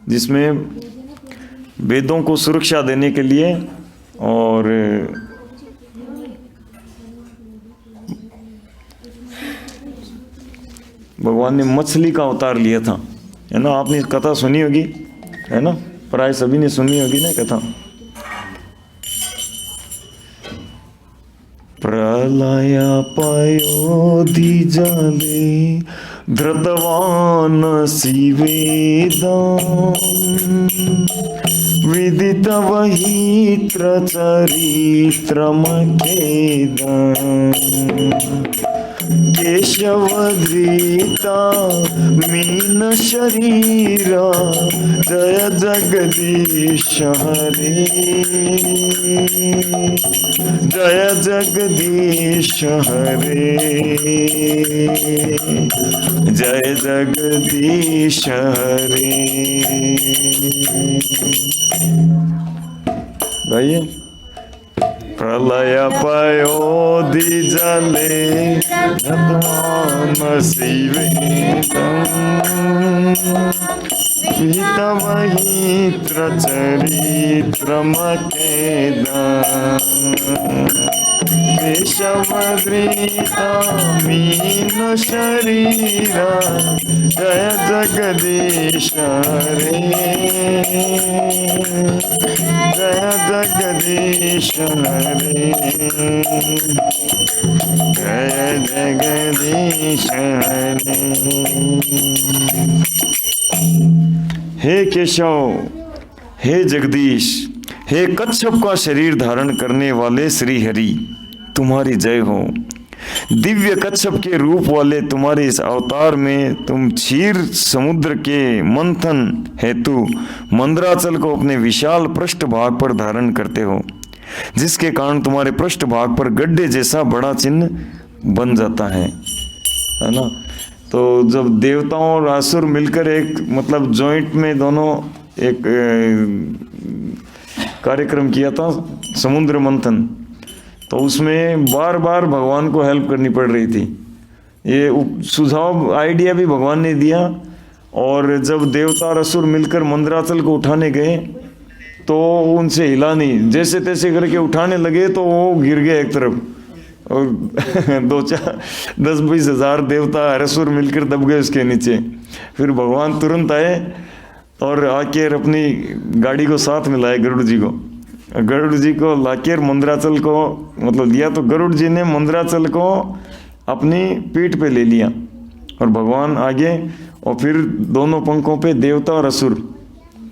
जिसमें वेदों को सुरक्षा देने के लिए और भगवान ने मछली का अवतार लिया था, है ना। आपने कथा सुनी होगी, है ना, प्राय सभी ने सुनी होगी ना कथा। प्रलय पयोधि जले धृतवान वेदान् विदित वहीत्र चरित्रमखेदम् केशवधृता मीन शरीरा जय जगदीश हरे, जय जगदीश हरे, जय जगदीश हरे। गाइए। प्रलय पयोधि जले धृतवानसि वेदम् चरित्रमखेदम् केशवधृता मीन शरीरा जय जगदीश हरे, जय जगदीश हरे, जय जगदीश हरे। हे केशव, हे जगदीश, हे कच्छप का शरीर धारण करने वाले श्री हरि, तुम्हारी जय हो। दिव्य कच्छप के रूप वाले तुम्हारे इस अवतार में तुम क्षीर समुद्र के मंथन हेतु मंदराचल को अपने विशाल पृष्ठ भाग पर धारण करते हो, जिसके कारण तुम्हारे पृष्ठ भाग पर गड्ढे जैसा बड़ा चिन्ह बन जाता है ना। तो जब देवताओं और असुर मिलकर एक मतलब जॉइंट में दोनों एक कार्यक्रम किया था समुद्र मंथन, तो उसमें बार बार भगवान को हेल्प करनी पड़ रही थी। ये सुझाव आइडिया भी भगवान ने दिया, और जब देवता और असुर मिलकर मंदराचल को उठाने गए तो उनसे हिला नहीं, जैसे तैसे करके उठाने लगे तो वो गिर गए एक तरफ, और 10-20 हजार देवता और असुर मिलकर दब गए उसके नीचे। फिर भगवान तुरंत आए और आके अपनी गाड़ी को साथ में लाए, गरुड़ जी को। गरुड़ जी को लाकर मंदराचल को मतलब लिया, तो गरुड़ जी ने मंदराचल को अपनी पीठ पे ले लिया और भगवान आगे, और फिर दोनों पंखों पे देवता और असुर,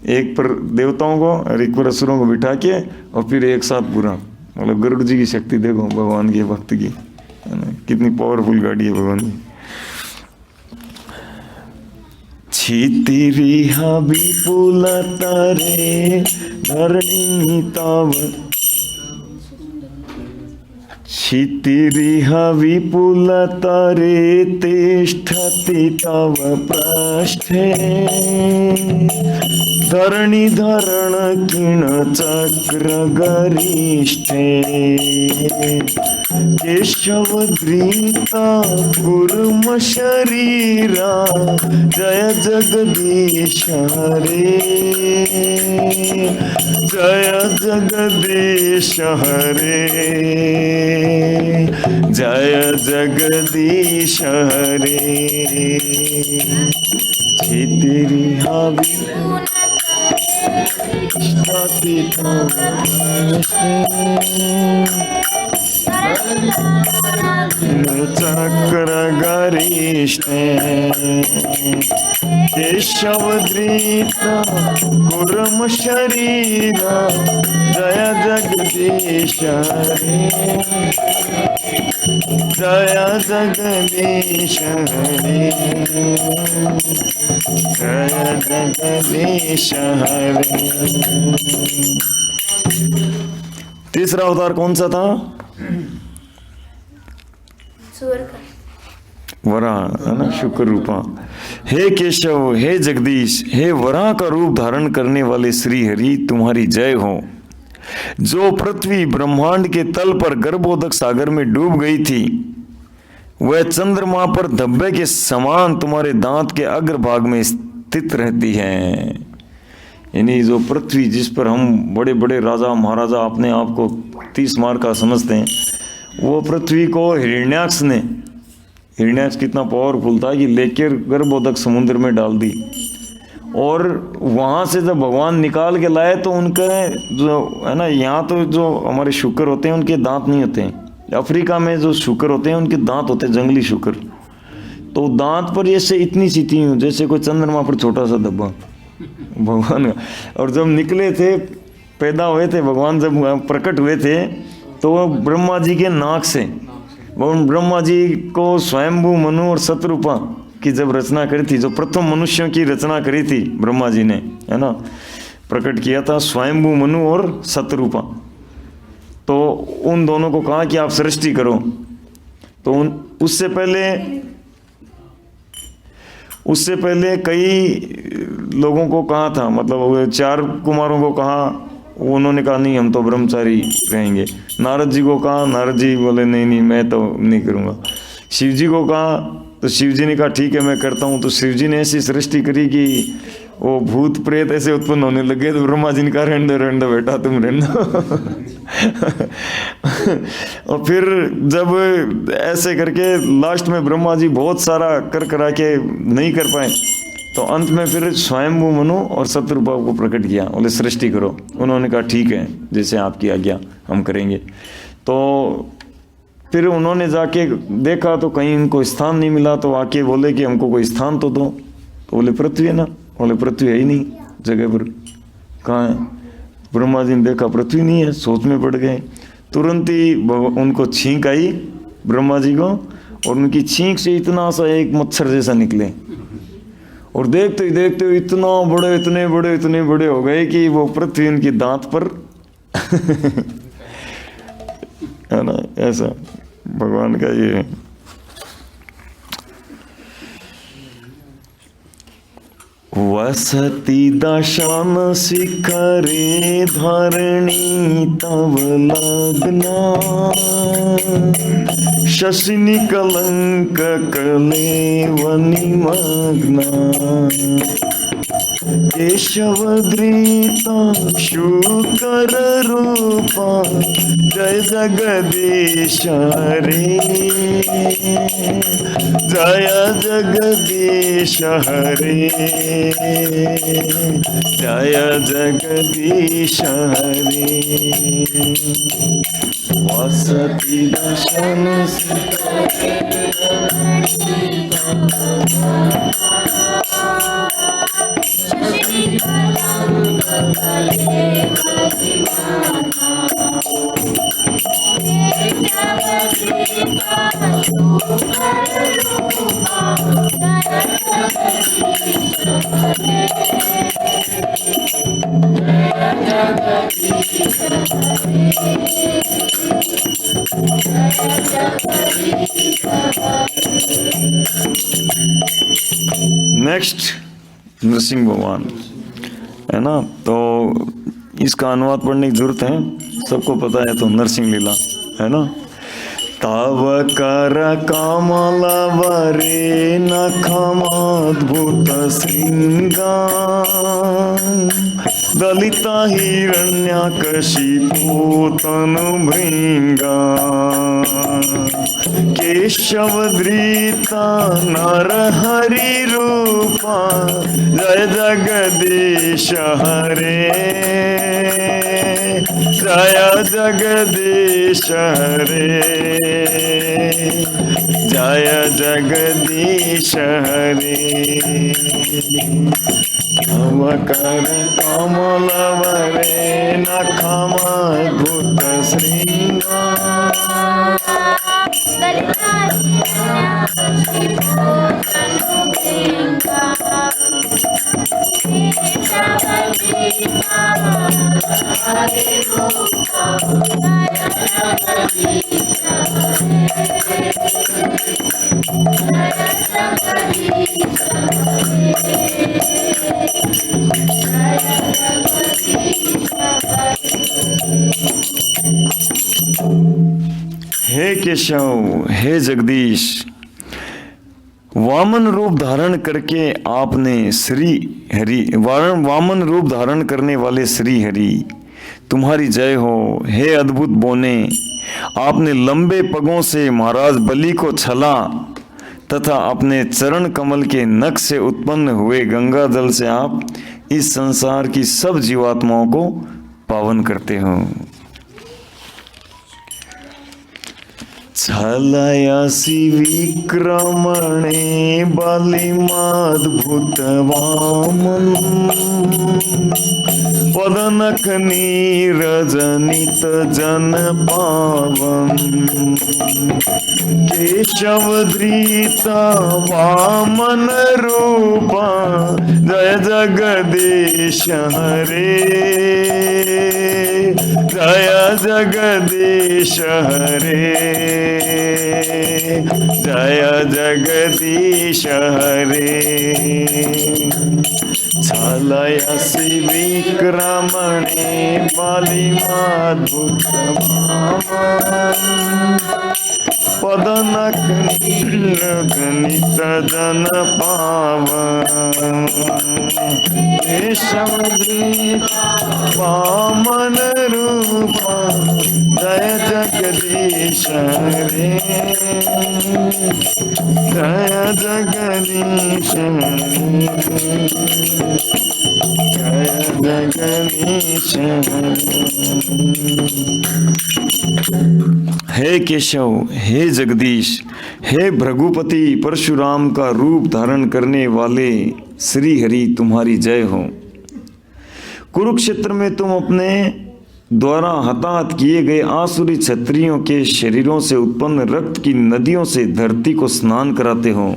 एक पर देवताओं को और एक पर असुरों को बिठा के, और फिर एक साथ पूरा, मतलब गरुड़ जी की शक्ति देखो भगवान की भक्त की, है ना, कितनी पावरफुल गाड़ी है भगवान की। क्षितिरिह विपुलतरे धरणी तव, क्षितिरिह विपुलतरे तिष्ठति तव पृष्ठे धरणिधरण किण चक्र गरिष्ठे केशवधृता कुर्म शरीरा जय जगदीश हरे, जय जगदीश हरे, जय जगदीश हरे। क्षितिरिह चक्र गरिष्ठे केशवधृता कुर्म शरीरा जय जगदीश हरे, जय जगदीश हरे, जय जगदीश हरे। तीसरा अवतार कौन सा था? वराह, है ना, शुक्र रूपा। हे केशव, हे जगदीश, हे वराह का रूप धारण करने वाले श्री हरि, तुम्हारी जय हो। जो पृथ्वी ब्रह्मांड के तल पर गर्भोदक सागर में डूब गई थी, वह चंद्रमा पर धब्बे के समान तुम्हारे दांत के अग्रभाग में स्थित रहती है। यानी जो पृथ्वी जिस पर हम बड़े बड़े राजा महाराजा अपने आप को 30 मार का समझते हैं, वो पृथ्वी को हिरण्याक्ष ने, हिरण्याक्ष कितना पावरफुल था कि लेकर गर्भोदक समुद्र में डाल दी। और वहाँ से जब भगवान निकाल के लाए तो उनके जो है ना, यहाँ तो जो हमारे शुकर होते हैं उनके दांत नहीं होते हैं, अफ्रीका में जो शुकर होते हैं उनके दांत होते हैं, जंगली शुकर। तो दांत पर जैसे इतनी सी थी जैसे कोई चंद्रमा पर छोटा सा धब्बा भगवान का। और जब निकले थे, पैदा हुए थे भगवान, जब प्रकट हुए थे तो वो ब्रह्मा जी के नाक से, वो ब्रह्मा जी को स्वयंभू मनु और शतरूपा की जब रचना करी थी, जो प्रथम मनुष्यों की रचना करी थी ब्रह्मा जी ने, है ना, प्रकट किया था स्वयंभू मनु और शतरूपा। तो उन दोनों को कहा कि आप सृष्टि करो। तो उससे पहले कई लोगों को कहा था, मतलब 4 कुमारों को कहा, उन्होंने कहा नहीं हम तो ब्रह्मचारी रहेंगे। नारद जी को कहा, नारद जी बोले नहीं नहीं मैं तो नहीं करूँगा। शिव जी को कहा तो शिव जी ने कहा ठीक है मैं करता हूँ। तो शिव जी ने ऐसी सृष्टि करी कि वो भूत प्रेत ऐसे उत्पन्न होने लगे। तो ब्रह्मा जी ने कहा रहने दो बेटा तुम रहने और फिर जब ऐसे करके लास्ट में ब्रह्मा जी बहुत सारा करा के नहीं कर पाए, तो अंत में फिर स्वयंभू मनु और शतरूपा को प्रकट किया, बोले सृष्टि करो। उन्होंने कहा ठीक है जैसे आपकी आज्ञा हम करेंगे। तो फिर उन्होंने जाके देखा तो कहीं उनको स्थान नहीं मिला, तो आके बोले कि हमको कोई स्थान तो दो। तो बोले पृथ्वी है ना, बोले पृथ्वी है ही नहीं जगह पर, कहाँ है? ब्रह्मा जी ने देखा पृथ्वी नहीं है, सोच में पड़ गए। तुरंत ही उनको छींक आई ब्रह्मा जी को, और उनकी छींक से इतना सा एक मच्छर जैसा निकले, और देखते ही इतने बड़े हो गए कि वो पृथ्वी उनकी दांत पर है ना। ऐसा भगवान का ये है। वसति दशान शिखरे धरणी तव लग्ना, शशिनि कलंक कलेव निमग्ना, केशवधृता शुकर रूपा, जय जगदीश हरे, जय जगदीश हरे, जय जगदीश हरे। वसति दशन नेक्स्ट नरसिंह भगवान है ना। तो इसका अनुवाद पढ़ने की जरूरत है, सबको पता है तो नरसिंह लीला है ना। तव कर कमल वरे नखमद्भुत श्रृंगा, दलिता हिरण्यकशिपु तनु भृंगा, केशवधृता नर हरि रूपा, जय जगदीश हरे, जय जगदीश हरे, जय जगदीश हरे। तव कर कमल वरे नखमद्भुत श्रृंगा, हे केशव, हे जगदीश, वामन रूप धारण करके आपने श्री हरि वामन रूप धारण करने वाले श्री हरि तुम्हारी जय हो। हे अद्भुत बोने, आपने लंबे पगों से महाराज बलि को छला तथा अपने चरण कमल के नख से उत्पन्न हुए गंगा जल से आप इस संसार की सब जीवात्माओं को पावन करते हो। छलयासि विक्रमणे बलिमाद्भुत वामन पदनख नीरजनित जन पावन केशव धृत वामन रूपा जय जगदीश हरे जय जगदीश हरे जय जगदीश हरे। छलयसि विक्रमणे बलिमाद्भुत पदनख नीरजनित जन पावन केशव धृत वामन रूपा जय जगदीश हरे जय जगदीश जय जगदीश। हे केशव, हे जगदीश, हे भृगुपति परशुराम का रूप धारण करने वाले श्री हरि तुम्हारी जय हो। कुरुक्षेत्र में तुम अपने द्वारा हताहत किए गए आसुरी क्षत्रियों के शरीरों से उत्पन्न रक्त की नदियों से धरती को स्नान कराते हो।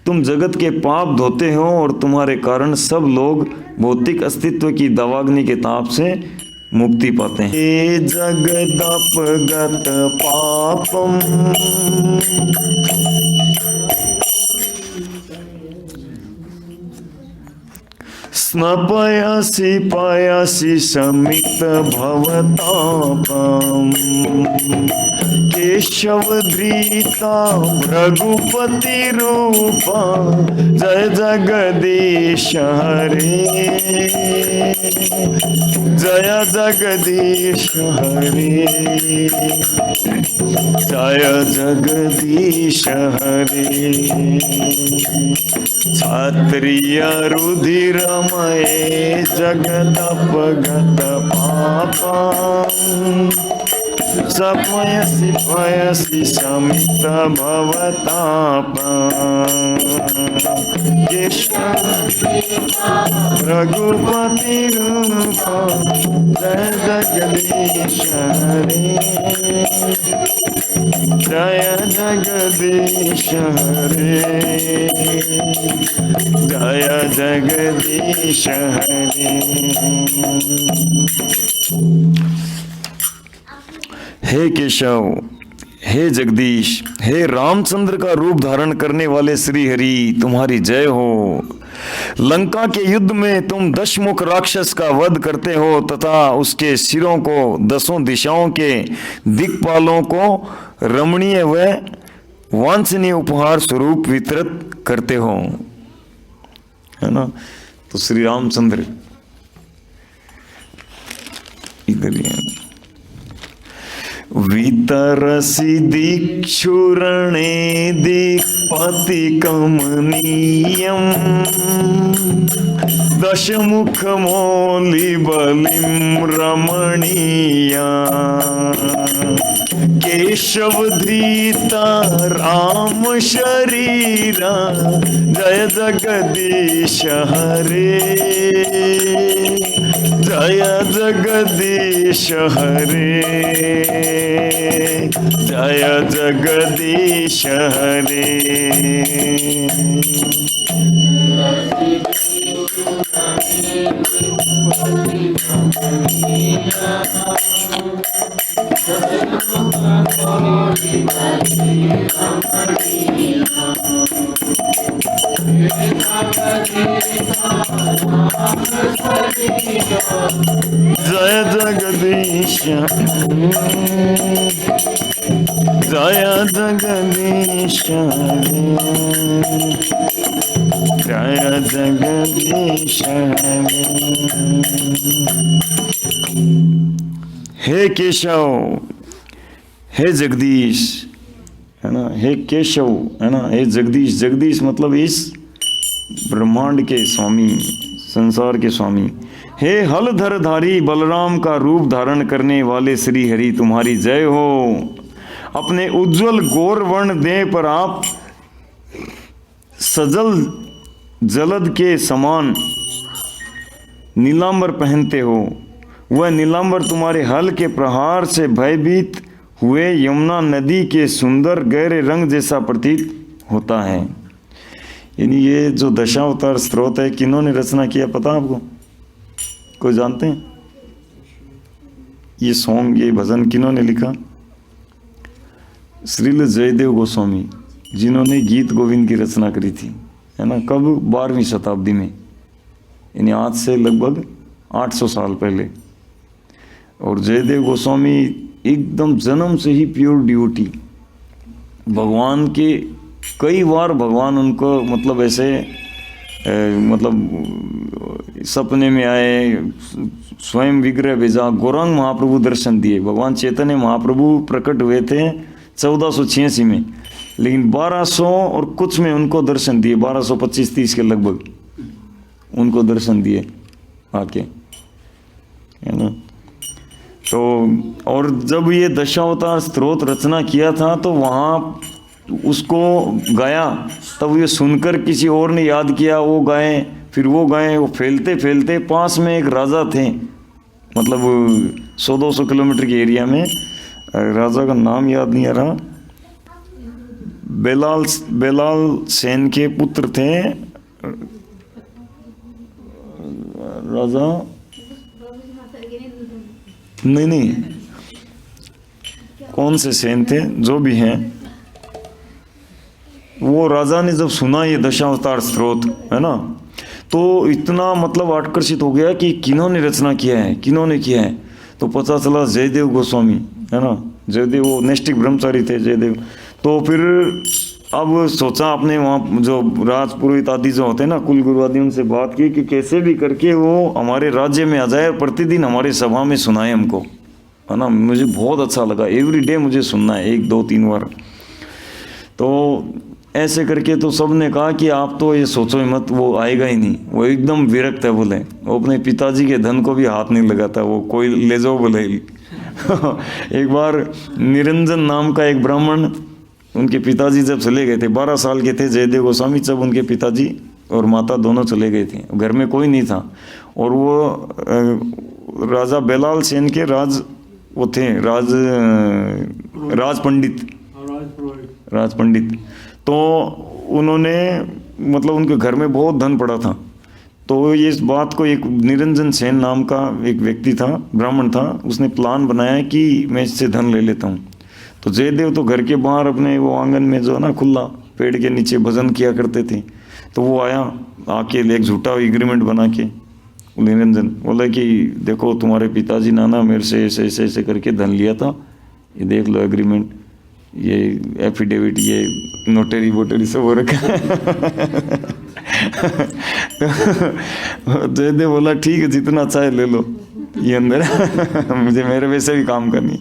तुम जगत के पाप धोते हो और तुम्हारे कारण सब लोग भौतिक अस्तित्व की दावाग्नि के ताप से मुक्ति पाते हैं। हे जगदपगत पापम स्नपयसि पयसि शमित भवतापम केशव धृता रघुपति रूपा जय जगदीश हरे जय जगदीश हरे जय जगदीश हरे। क्षत्रिय रुधिरमये जगदपगत पापा सपयसि पयसि शमित भवतापा केशव रघुपति रूपा जय जगदीश हरे जय जगदीश हरे जय जगदीश हरे। हे केशव, हे जगदीश, हे रामचंद्र का रूप धारण करने वाले श्री हरि तुम्हारी जय हो। लंका के युद्ध में तुम दशमुख राक्षस का वध करते हो तथा उसके सिरों को दसों दिशाओं के दिक्पालों को रमणीय व वांछनीय उपहार स्वरूप वितरित करते हो, है ना। तो श्री रामचंद्र इधर ही हैं। वितरसि दिक्षुरणे दिक्पति कमनीयम् दशमुख मौलि बलिं रमणीया केशव धृता राम शरीरा जय जगदीश हरे जय जगदीश हरे जय जगदीश हरे। जय जगदीश राया जगदीश रे, राया जगदीश रे। हे केशव, हे जगदीश, है ना, हे केशव, है ना, हे जगदीश। जगदीश मतलब इस ब्रह्मांड के स्वामी, संसार के स्वामी। हे हलधरधारी, बलराम का रूप धारण करने वाले श्री हरि, तुम्हारी जय हो। अपने उज्जवल गौर वर्ण देह पर आप सजल जलद के समान नीलांबर पहनते हो। वह नीलांबर तुम्हारे हल के प्रहार से भयभीत हुए यमुना नदी के सुंदर गहरे रंग जैसा प्रतीत होता है। यानी ये जो दशावतार स्त्रोत है, किन्होंने रचना किया पता आपको? कोई जानते हैं? ये सॉन्ग, ये भजन किन्होंने लिखा? श्रील जयदेव गोस्वामी, जिन्होंने गीत गोविंद की रचना करी थी, है ना। कब? 12वीं शताब्दी में, यानी आज से लगभग 800 साल पहले। और जयदेव गोस्वामी एकदम जन्म से ही प्योर डिवोटी, भगवान के कई बार भगवान उनको मतलब ऐसे मतलब सपने में आए, स्वयं विग्रह भेजा, गौरांग महाप्रभु दर्शन दिए। भगवान चैतन्य महाप्रभु प्रकट हुए थे 1486 में, लेकिन 1200 और कुछ में उनको दर्शन दिए, 1225-30 के लगभग उनको दर्शन दिए आके, है ना। तो और जब ये दशावतार स्त्रोत रचना किया था तो वहाँ उसको गाया, तब ये सुनकर किसी और ने याद किया, वो गाए, फिर वो गाए, वो फैलते फैलते पास में एक राजा थे, मतलब 100-200 किलोमीटर के एरिया में, राजा का नाम याद नहीं आ रहा, बेलाल सेन के पुत्र थे राजा, नहीं कौन से सेन थे, जो भी हैं, वो राजा ने जब सुना ये दशावतार स्त्रोत, है ना, तो इतना मतलब आकर्षित हो गया कि किन्होंने रचना किया है, किन्होंने किया है। तो पता चला जयदेव गोस्वामी, है ना, जयदेव, वो नैष्ठिक ब्रह्मचारी थे जयदेव। तो फिर अब सोचा आपने वहाँ जो राज पुरोहित आदि जो होते हैं ना, कुल गुरु आदि, उनसे बात की कि कैसे भी करके वो हमारे राज्य में आ जाए और प्रतिदिन हमारे सभा में सुनाए हमको, है ना। मुझे बहुत अच्छा लगा, एवरी डे मुझे सुनना है, 1-2-3 बार। तो ऐसे करके तो सब ने कहा कि आप तो ये सोचो ही मत, वो आएगा ही नहीं, वो एकदम विरक्त है बोले, वो अपने पिताजी के धन को भी हाथ नहीं लगाता, वो कोई ले जाओ बोले। एक बार निरंजन नाम का एक ब्राह्मण, उनके पिताजी जब चले गए थे, 12 साल के थे जयदेव गोस्वामी, जब उनके पिताजी और माता दोनों चले गए थे, घर में कोई नहीं था, और वो राजा बेलाल सेन के वो थे राज पंडित। तो उन्होंने मतलब उनके घर में बहुत धन पड़ा था, तो ये इस बात को एक निरंजन सेन नाम का एक व्यक्ति था, ब्राह्मण था, उसने प्लान बनाया कि मैं इससे धन ले लेता हूँ। तो जयदेव तो घर के बाहर अपने वो आंगन में जो है ना, खुला पेड़ के नीचे भजन किया करते थे। तो वो आया, आके एक झूठा एग्रीमेंट बना के, निरंजन बोला कि देखो तुम्हारे पिताजी नाना मेरे से ऐसे ऐसे ऐसे करके धन लिया था, ये देख लो एग्रीमेंट, ये एफिडेविट, ये नोटरी वोटरी सब हो रखा है। जयदेव बोला ठीक है, जितना चाहे ले लो ये अंदर, मुझे मेरे वैसे भी काम करनी।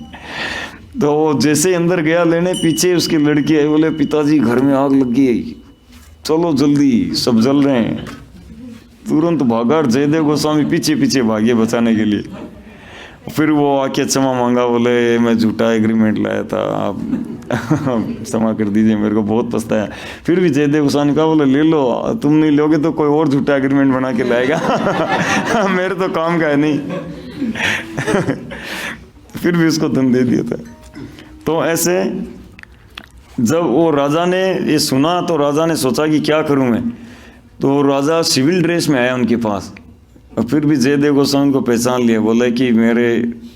तो जैसे अंदर गया लेने, पीछे उसकी लड़की आई, बोले पिताजी घर में आग लग गई, चलो जल्दी, सब जल रहे हैं। तुरंत भागा, जयदेव गोस्वामी पीछे पीछे भागे बचाने के लिए। फिर वो आके क्षमा मांगा, बोले मैं झूठा एग्रीमेंट लाया था, आप क्षमा कर दीजिए, मेरे को बहुत पछताया। फिर भी जयदेव गोस्वामी कहा, बोले ले लो, तुम नहीं लोगे तो कोई और झूठा एग्रीमेंट बना के लाएगा। मेरे तो काम का है नहीं। फिर भी उसको धन दे दिया था। तो ऐसे जब वो राजा ने ये सुना, तो राजा ने सोचा कि क्या करूं मैं। तो राजा सिविल ड्रेस में आया उनके पास, और फिर भी जयदेव गोस्वामी को पहचान लिया, बोले कि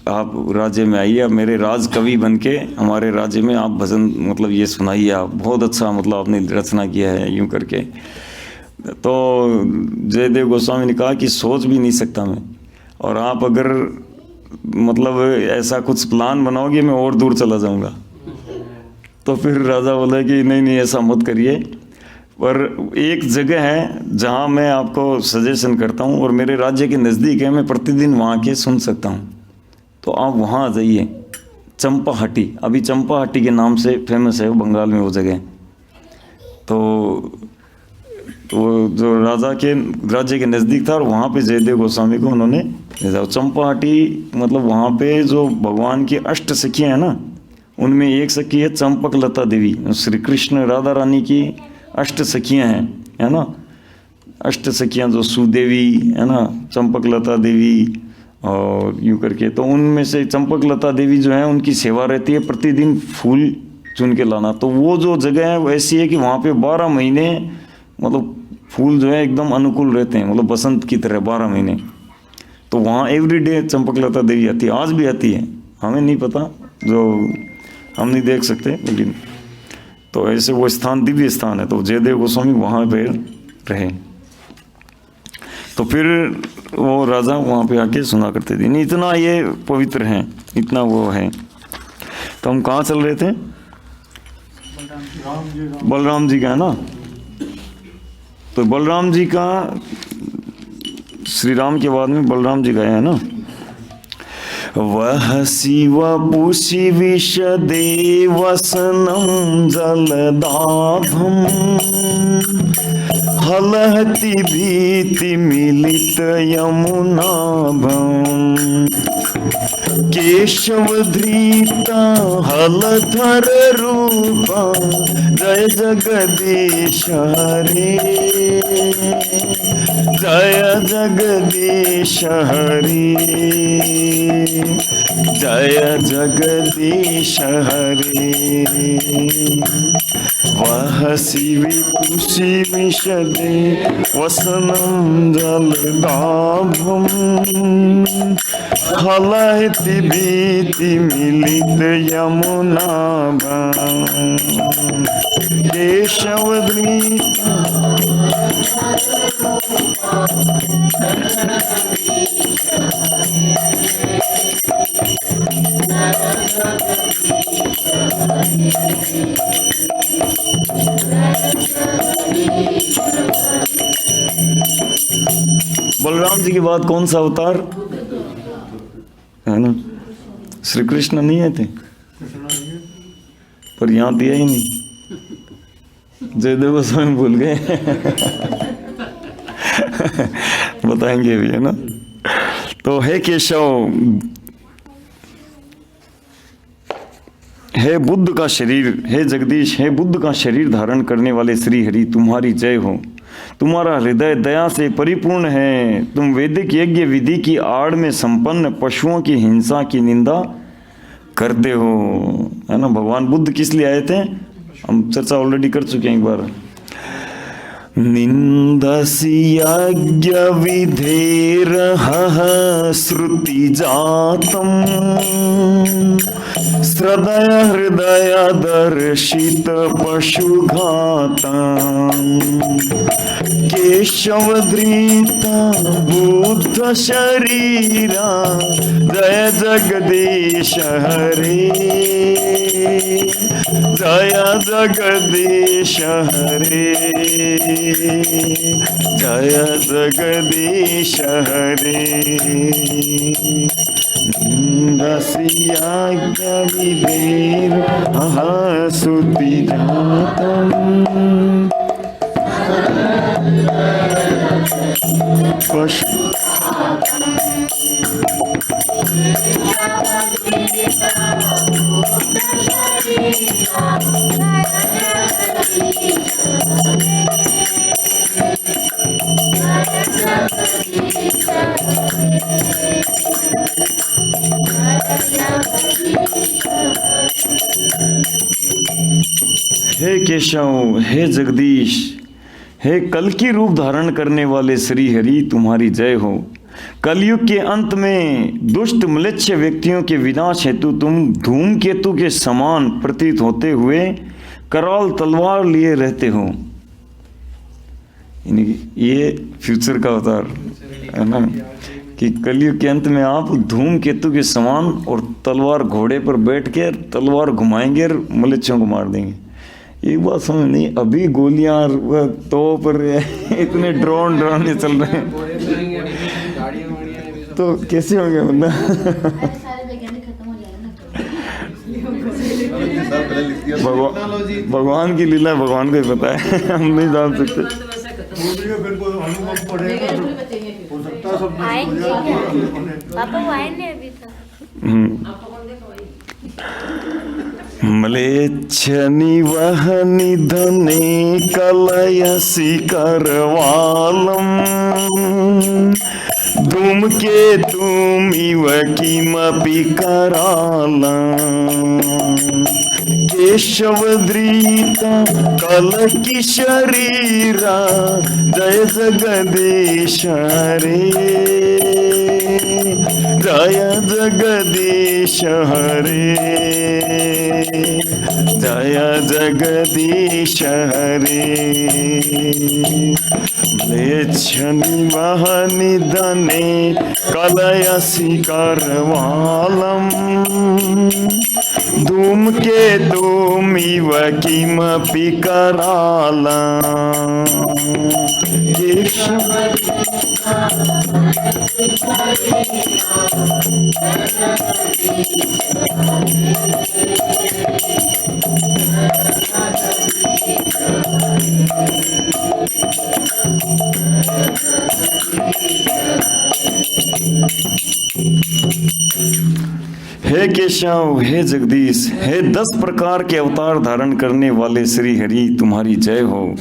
आप राज्य में आइए, आप मेरे राज कवि बन के हमारे राज्य में आप भजन मतलब ये सुनाइए, आप बहुत अच्छा मतलब आपने रचना किया है, यूं करके। तो जयदेव गोस्वामी ने कहा कि सोच भी नहीं सकता मैं, और आप अगर मतलब ऐसा कुछ प्लान बनाओगे मैं और दूर चला जाऊंगा। तो फिर राजा बोला कि नहीं नहीं ऐसा मत करिए, पर एक जगह है जहाँ मैं आपको सजेशन करता हूँ और मेरे राज्य के नज़दीक है, मैं प्रतिदिन वहाँ के सुन सकता हूँ, तो आप वहाँ आ जाइए। चंपाहाटी, अभी चंपाहाटी के नाम से फेमस है बंगाल में वो जगह। तो वो जो राजा के राज्य के नज़दीक था और वहाँ पे जयदेव गोस्वामी को उन्होंने भेजा। चंपाहाटी मतलब वहाँ पे जो भगवान की अष्ट सखियाँ हैं ना, उनमें एक सखी है चंपकलता देवी, श्री कृष्ण राधा रानी की अष्ट सखियाँ हैं, है ना। अष्ट सखियाँ जो सुदेवी है ना, चंपकलता देवी और यूँ करके, तो उनमें से चंपकलता देवी जो है उनकी सेवा रहती है, प्रतिदिन फूल चुन के लाना। तो वो जो जगह है वो ऐसी है कि वहाँ पे 12 महीने मतलब फूल जो है एकदम अनुकूल रहते हैं, मतलब बसंत की तरह 12 महीने। तो वहाँ एवरीडे चंपकलता देवी आती है, आज भी आती है, हमें नहीं पता, जो हम नहीं देख सकते, लेकिन तो ऐसे वो स्थान दिव्य स्थान है। तो जयदेव गोस्वामी वहाँ पे रहे, तो फिर वो राजा वहाँ पे आके सुना करते थे। नहीं इतना ये पवित्र है, इतना वो है। तो हम कहाँ चल रहे थे? बलराम जी का है ना। तो बलराम जी का, श्री राम के बाद में बलराम जी का है ना। वह शिव पुषि विशदे वसनं जलदाभं हलहति भीति मिलित यमुनाभं केशव धृता हलधर रूपा जय जगदीश हरे जय जगदीश हरे जय जगदीश हरे। वह शिवी पुषि विशदे वसनं जलदाभं हलहति भीति मिलित यमुनाभं केशव धृता बलराम जी के बाद कौन सा अवतार है ना? श्री कृष्ण नहीं है थे, पर यहाँ दिया ही नहीं, जयदेव गोस्वामी भूल गए। बताएंगे भी, है ना। तो हे केशव, हे बुद्ध का शरीर, हे जगदीश, हे बुद्ध का शरीर धारण करने वाले श्री हरि, तुम्हारी जय हो। तुम्हारा हृदय दया से परिपूर्ण है। तुम वैदिक यज्ञ विधि की आड़ में संपन्न पशुओं की हिंसा की निंदा करते हो, है ना। भगवान बुद्ध किस लिए आए थे, हम चर्चा ऑलरेडी कर चुके हैं एक बार। निंदसि यज्ञ विधेरहः श्रुति जातम् श्रद्धय हृदय दर्शित पशुघातम् केशव धृता बुद्ध शरीरा जय जगदीश हरे जय जगदीश हरे जय जगदीश हरे। निंदस्याज्ञ विधेरहः श्रुति जातम् पशु हे केशव, हे जगदीश, हे कल की रूप धारण करने वाले श्री हरि, तुम्हारी जय हो। कलयुग के अंत में दुष्ट म्लेच्छ व्यक्तियों के विनाश हेतु तुम धूमकेतु के समान प्रतीत होते हुए कराल तलवार लिए रहते हो। ये फ्यूचर का अवतार है ना, कि कलयुग के अंत में आप धूमकेतु के समान और तलवार घोड़े पर बैठ के तलवार घुमाएंगे और मलेच्छों को मार देंगे। एक बात समझ नहीं, अभी गोलियां वह तोप इतने ड्रोन चल रहे हैं तो कैसे होंगे मतलब। भगवान की लीला भगवान को ही पता है, हम नहीं जान सकते। पापा वो आए नहीं अभी तक। म्लेच्छ निवह निधने कलयसी करवालम धूमकेतुमिव किमपि करालम् केशवधृता कलकी शरीरा जय जगदीश हरे जय जगदीश हरे जय जगदीश हरे म्लेच्छ निवह निधने कलयसी करवालम् धूमकेतुमिव किमपि करालम् हे केशव, हे जगदीश, हे 10 प्रकार के अवतार धारण करने वाले श्री हरि तुम्हारी जय हो।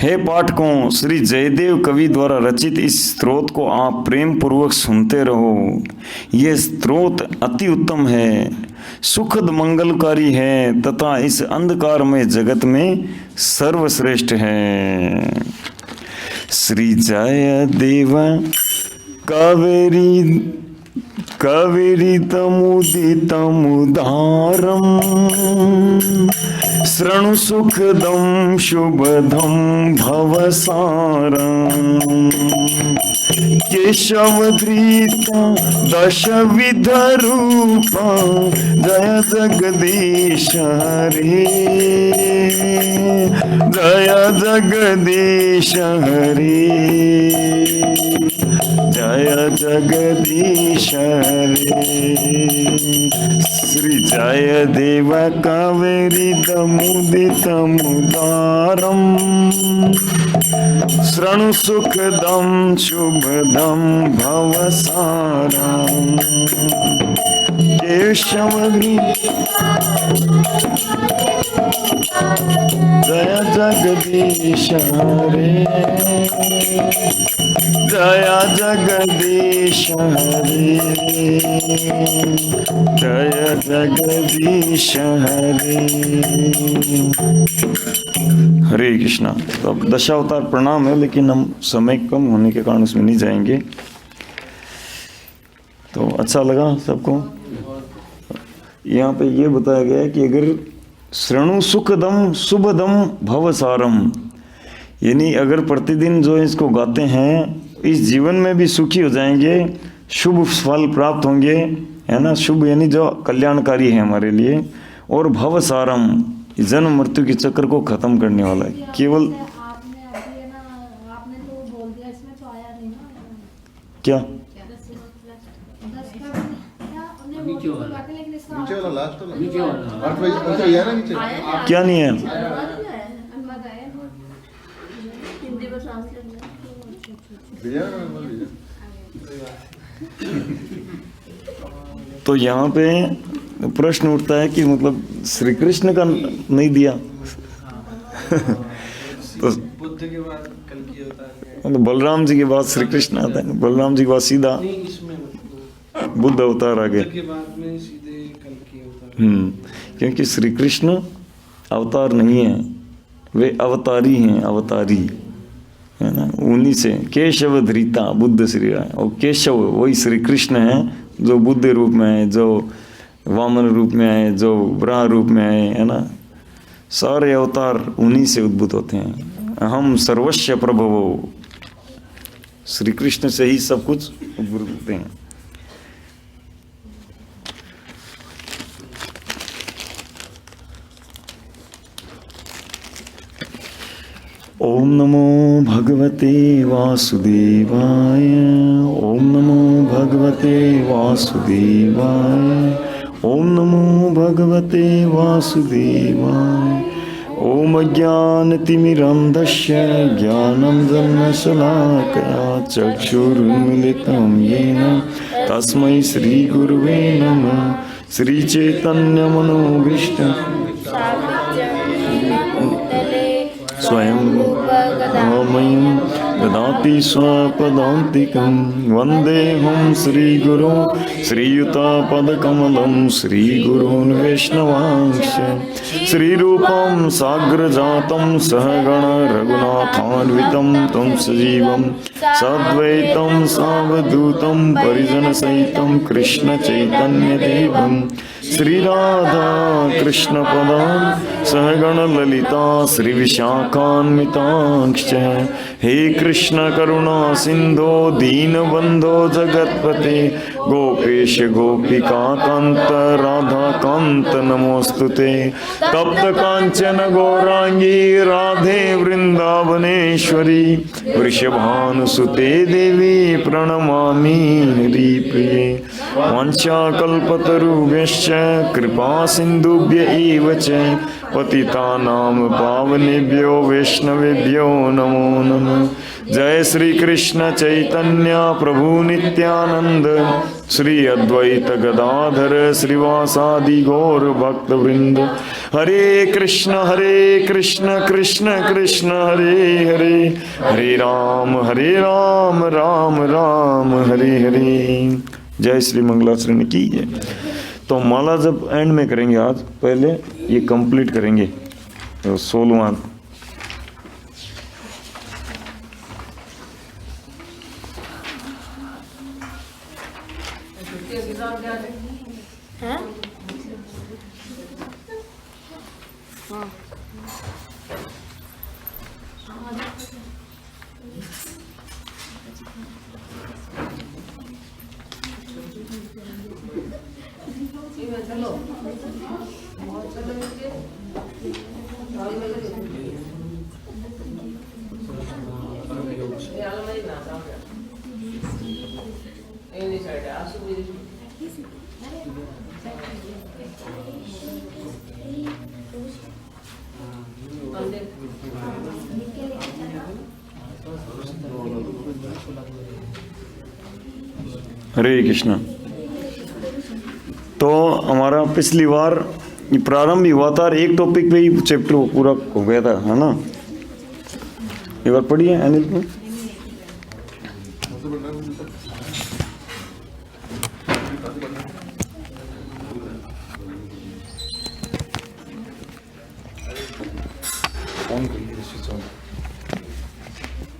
हे पाठकों, श्री जयदेव कवि द्वारा रचित इस स्तोत्र को आप प्रेम पूर्वक सुनते रहो। यह स्तोत्र अति उत्तम है, सुखद मंगलकारी है तथा इस अंधकारमय जगत में सर्वश्रेष्ठ है। श्री जयदेव कावेरी तमुदितमुदारम शृणु सुखदम शुभदम भवसारम केशवधृता दशविधरूपा जय जगदीश हरे जय जगदीश हरे जय जगदीश हरे। श्री जयदेव कावेरी तमुदितमुदारम शृणु सुखदम शुभदम भवसारम केशवधृता जय जगदीश हरे जय जगदीश हरे जय जगदीश हरे। हरे कृष्णा। तो अब दशावतार प्रणाम है, लेकिन हम समय कम होने के कारण उसमें नहीं जाएंगे। तो अच्छा लगा सबको। यहाँ पे ये बताया गया है कि अगर शृणु सुखदम शुभदम भवसारम, यानी अगर प्रतिदिन जो इसको गाते हैं इस जीवन में भी सुखी हो जाएंगे, शुभ फल प्राप्त होंगे, है ना। शुभ यानी जो कल्याणकारी है हमारे लिए, और भवसारम जन्म मृत्यु के चक्र को खत्म करने वाला है। केवल आपने तो बोल दिया, इसमें तो आया नहीं ना क्या क्या नहीं है। तो यहाँ पे प्रश्न उठता है कि मतलब श्री कृष्ण का नहीं दिया तो बुद्ध के बाद कल्कि होता है, मतलब बलराम जी के बाद श्री कृष्ण आता है, बलराम जी के बाद सीधा बुद्ध अवतार आ गए। के बाद में सीधे कल्कि होता है। क्योंकि श्री कृष्ण अवतार नहीं है, वे अवतारी हैं, अवतारी है ना। उन्हीं से केशव धृता बुद्ध श्री राय, और केशव वही श्री कृष्ण है जो बुद्ध रूप में है, जो वामन रूप में है, जो वराह रूप में है ना। सारे अवतार उन्हीं से उद्भूत होते हैं। अहम सर्वस्व प्रभवो, श्री कृष्ण से ही सब कुछ उद्भूत होते हैं। ओम नमो भगवते वासुदेवाय। ओम नमो भगवते वासुदेवाय। ओम नमो भगवते वासुदेवाय। ओम अज्ञानतिमिरन्धस्य ज्ञानञ्जनशलाकया चक्षुरुन्मिलितं येन तस्मै श्रीगुरुवे नमः। श्रीचैतन्यमनोभीष्टं स्वयं मह्यं ददाति स्वपदान्तिकं। वन्देऽहं श्रीगुरो श्रीयुतापदकमलं श्रीगुरून् वैष्णवांश्च। श्रीरूपं साग्रजातं सहगण रघुनाथान्वितं तं सजीवं साद्वैतं सावधूतं परिजनसहितं कृष्णचैतन्यदेवं श्रीराधा कृष्णपदां सहगण ललिता श्रीविशाखान्वितांश्च। हे कृष्ण करुणा सिन्धो दीनबन्धो जगत्पते गोपेश गोपिका कान्त राधा कान्त नमोऽस्तुते। तप्त काञ्चन गौरांगी राधे वृन्दावनेश्वरी वृषभानुसुते देवी प्रणमामि हरिप्रिये। वाञ्छाकल्पतरुभ्यश्च कृपा सिन्धुभ्य एव च पतितानां पावनेभ्यो वैष्णवेभ्यो नमो नमः। जय श्री कृष्ण चैतन्य प्रभु नित्यानंद श्री अद्वैत गदाधर श्रीवासादि गौर भक्तवृंद। हरे कृष्ण कृष्ण कृष्ण हरे हरे, हरे राम राम राम हरे हरे। जय श्री मंगलाचरण की जय। तो माला जब एंड में करेंगे, आज पहले ये कंप्लीट करेंगे 16वां। हरे कृष्णा। तो हमारा पिछली बार ये प्रारंभ ही हुआ था और एक टॉपिक पे ही चैप्टर पूरा हो गया था, है ना। एक बार पढ़िए अनिल को।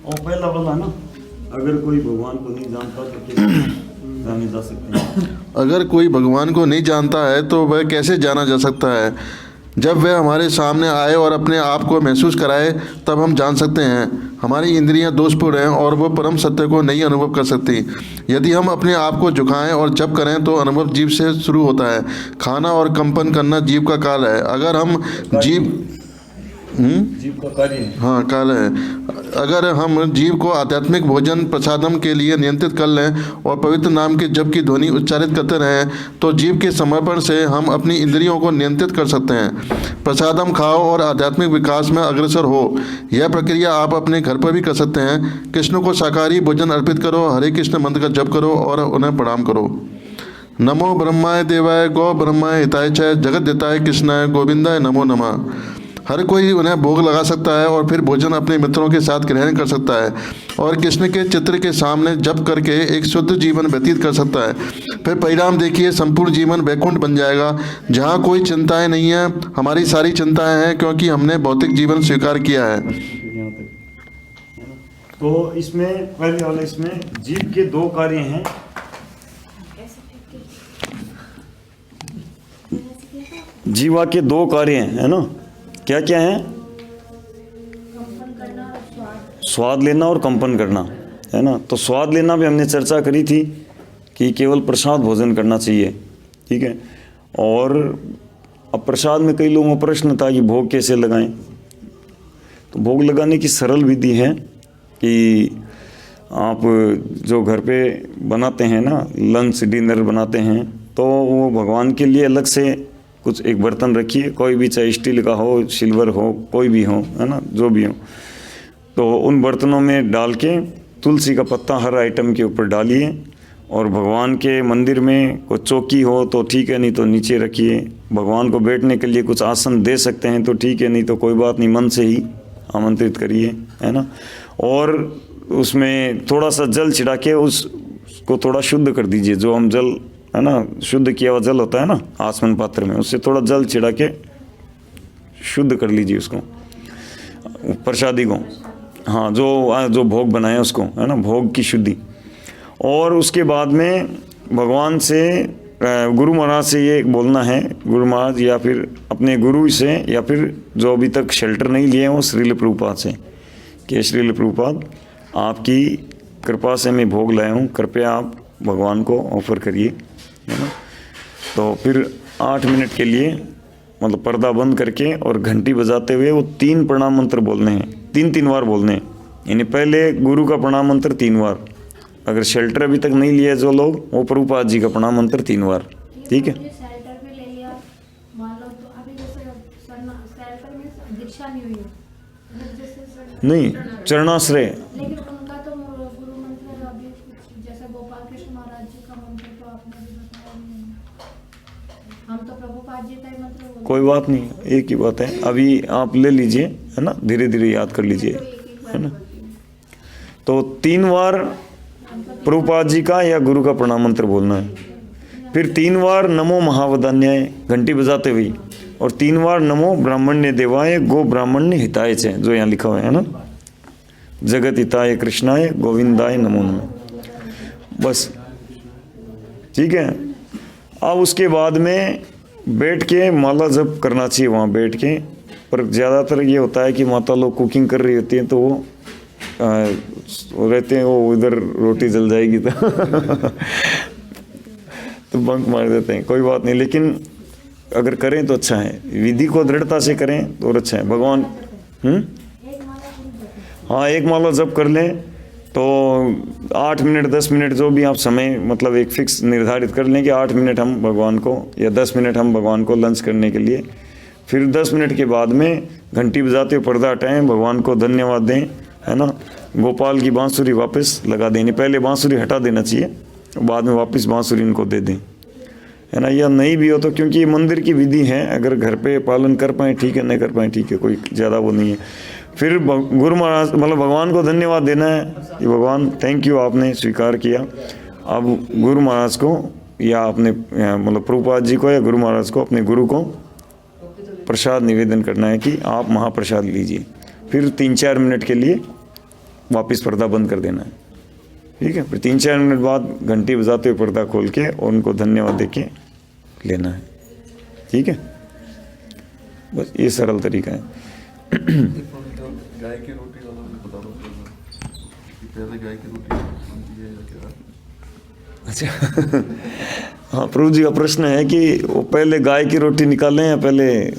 और पहला वाला ना, अगर कोई भगवान को नहीं जानता तो कैसे जाने जा सकते हैं। अगर कोई भगवान को नहीं जानता है तो वह कैसे जाना जा सकता है। जब वह हमारे सामने आए और अपने आप को महसूस कराए तब हम जान सकते हैं। हमारी इंद्रियां दोषपूर्ण हैं और वो परम सत्य को नहीं अनुभव कर सकती। यदि हम अपने आप को झुकाएं और जप करें तो अनुभव जीव से शुरू होता है। खाना और कंपन करना जीव का काल है। अगर हम जीव का कार्य है। हाँ, काल है। अगर हम जीव को आध्यात्मिक भोजन प्रसादम के लिए नियंत्रित कर लें और पवित्र नाम के जप की ध्वनि उच्चारित करते रहें तो जीव के समर्पण से हम अपनी इंद्रियों को नियंत्रित कर सकते हैं। प्रसादम खाओ और आध्यात्मिक विकास में अग्रसर हो। यह प्रक्रिया आप अपने घर पर भी कर सकते हैं। कृष्ण को शाकाहारी भोजन अर्पित करो, हरे कृष्ण मंत्र का जप करो और उन्हें प्रणाम करो। नमो ब्रह्माय देवाय गौ ब्रह्माय हिताय च जगत हिताय कृष्णाय गोविंदाय नमो नमः। हर कोई उन्हें भोग लगा सकता है और फिर भोजन अपने मित्रों के साथ ग्रहण कर सकता है और कृष्ण के चित्र के सामने जप करके एक शुद्ध जीवन व्यतीत कर सकता है। फिर परिणाम देखिए, संपूर्ण जीवन वैकुंठ बन जाएगा जहाँ कोई चिंताएं नहीं है। हमारी सारी चिंताएं हैं क्योंकि हमने भौतिक जीवन स्वीकार किया है। तो इसमें पहले वाला, इसमें जीव के दो कार्य हैं। जीवा के दो कार्य हैं, है ना। क्या क्या है? स्वाद लेना और कंपन करना, है ना। तो स्वाद लेना भी हमने चर्चा करी थी कि केवल प्रसाद भोजन करना चाहिए, ठीक है। और अब प्रसाद में कई लोगों को प्रश्न था कि भोग कैसे लगाएं। तो भोग लगाने की सरल विधि है कि आप जो घर पे बनाते हैं ना, लंच डिनर बनाते हैं, तो वो भगवान के लिए अलग से कुछ एक बर्तन रखिए, कोई भी, चाहे स्टील का हो, सिल्वर हो, कोई भी हो, है ना, जो भी हो। तो उन बर्तनों में डाल के तुलसी का पत्ता हर आइटम के ऊपर डालिए, और भगवान के मंदिर में कोई चौकी हो तो ठीक है, नहीं तो नीचे रखिए। भगवान को बैठने के लिए कुछ आसन दे सकते हैं तो ठीक है, नहीं तो कोई बात नहीं, मन से ही आमंत्रित करिए, है ना। और उसमें थोड़ा सा जल छिड़ा के उसको थोड़ा शुद्ध कर दीजिए। जो हम जल, है ना, शुद्ध किया हुआ जल होता है ना आसमन पात्र में, उससे थोड़ा जल छिड़ा के शुद्ध कर लीजिए उसको, प्रसादी को, हाँ, जो भोग बनाए उसको, है ना, भोग की शुद्धि। और उसके बाद में भगवान से, गुरु महाराज से ये बोलना है, गुरु महाराज या फिर अपने गुरु से, या फिर जो अभी तक शेल्टर नहीं लिए हैं वो श्रील प्रभुपाद से, कि श्रील प्रभुपाद आपकी कृपा से मैं भोग लाया हूँ, कृपया आप भगवान को ऑफर करिए, है ना। तो फिर 8 मिनट के लिए मतलब पर्दा बंद करके और घंटी बजाते हुए वो 3 प्रणाम मंत्र बोलने हैं, 3 बार बोलने हैं। यानी पहले गुरु का प्रणाम मंत्र 3 बार, अगर शेल्टर अभी तक नहीं लिया जो लोग, वो प्रभुपाद जी का प्रणाम मंत्र 3 बार, ठीक है। शेल्टर पे ले लिया, मान लो तो अभी जैसे शेल्टर में दीक्षा नहीं हुई है, जैसे नहीं, चरणाश्रय, लेकिन उनका तो गुरु मंत्र अभी जैसे गोपाल कृष्ण महाराज जी का मंत्र तो आपने भी बताया नहीं, हम तो प्रभुपाद जी का ही मंत्र बोलते हैं। कोई बात नहीं, एक ही बात है। अभी आप ले लीजिए, है ना, धीरे धीरे याद कर लीजिए, है ना। तो 3 बार प्रभुपाद जी का या गुरु का प्रणाम मंत्र बोलना है, फिर 3 बार नमो महावदान्याय घंटी बजाते हुए, और 3 बार नमो ब्राह्मण्य देवाय गो ब्राह्मण्य हिताय च, जो यहाँ लिखा हुआ है ना, जगत हिताय कृष्णाय गोविंदाय नमो नमः, बस, ठीक है। अब उसके बाद में बैठ के माला जप करना चाहिए वहाँ बैठ के, पर ज़्यादातर ये होता है कि माता लोग कुकिंग कर रही होती हैं तो वो रहते हैं, वो इधर रोटी जल जाएगी तो बंक मार देते हैं, कोई बात नहीं। लेकिन अगर करें तो अच्छा है, विधि को दृढ़ता से करें तो और अच्छा है। भगवान हाँ, 1 माला जप कर लें तो 8 मिनट 10 मिनट जो भी आप समय, मतलब एक फिक्स निर्धारित कर लें कि 8 मिनट हम भगवान को, या 10 मिनट हम भगवान को लंच करने के लिए, फिर 10 मिनट के बाद में घंटी बजाते हुए पर्दा हटाएं, भगवान को धन्यवाद दें, है ना। गोपाल की बांसुरी वापस लगा देनी, पहले बांसुरी हटा देना चाहिए, बाद में वापस बांसुरी इनको दे दें, है ना। या नहीं भी हो तो, क्योंकि ये मंदिर की विधि है, अगर घर पे पालन कर पाएँ ठीक है, नहीं कर पाएँ ठीक है, कोई ज़्यादा वो नहीं है। फिर गुरु महाराज, मतलब भगवान को धन्यवाद देना है कि भगवान थैंक यू, आपने स्वीकार किया। अब गुरु महाराज को या अपने, मतलब प्रभुपाद जी को या गुरु महाराज को, अपने गुरु को प्रसाद निवेदन करना है कि आप महाप्रसाद लीजिए। फिर 3-4 मिनट के लिए वापस पर्दा बंद कर देना है, ठीक है। फिर 3-4 मिनट बाद घंटी बजाते हुए पर्दा खोल के और उनको धन्यवाद दे के लेना है, ठीक है। बस ये सरल तरीका है। गाय की रोटी वाला बता दो, पहले गाय की रोटी बनती है या क्या? अच्छा हाँ, प्रभु जी का प्रश्न है कि वो पहले गाय की रोटी निकालें या पहले,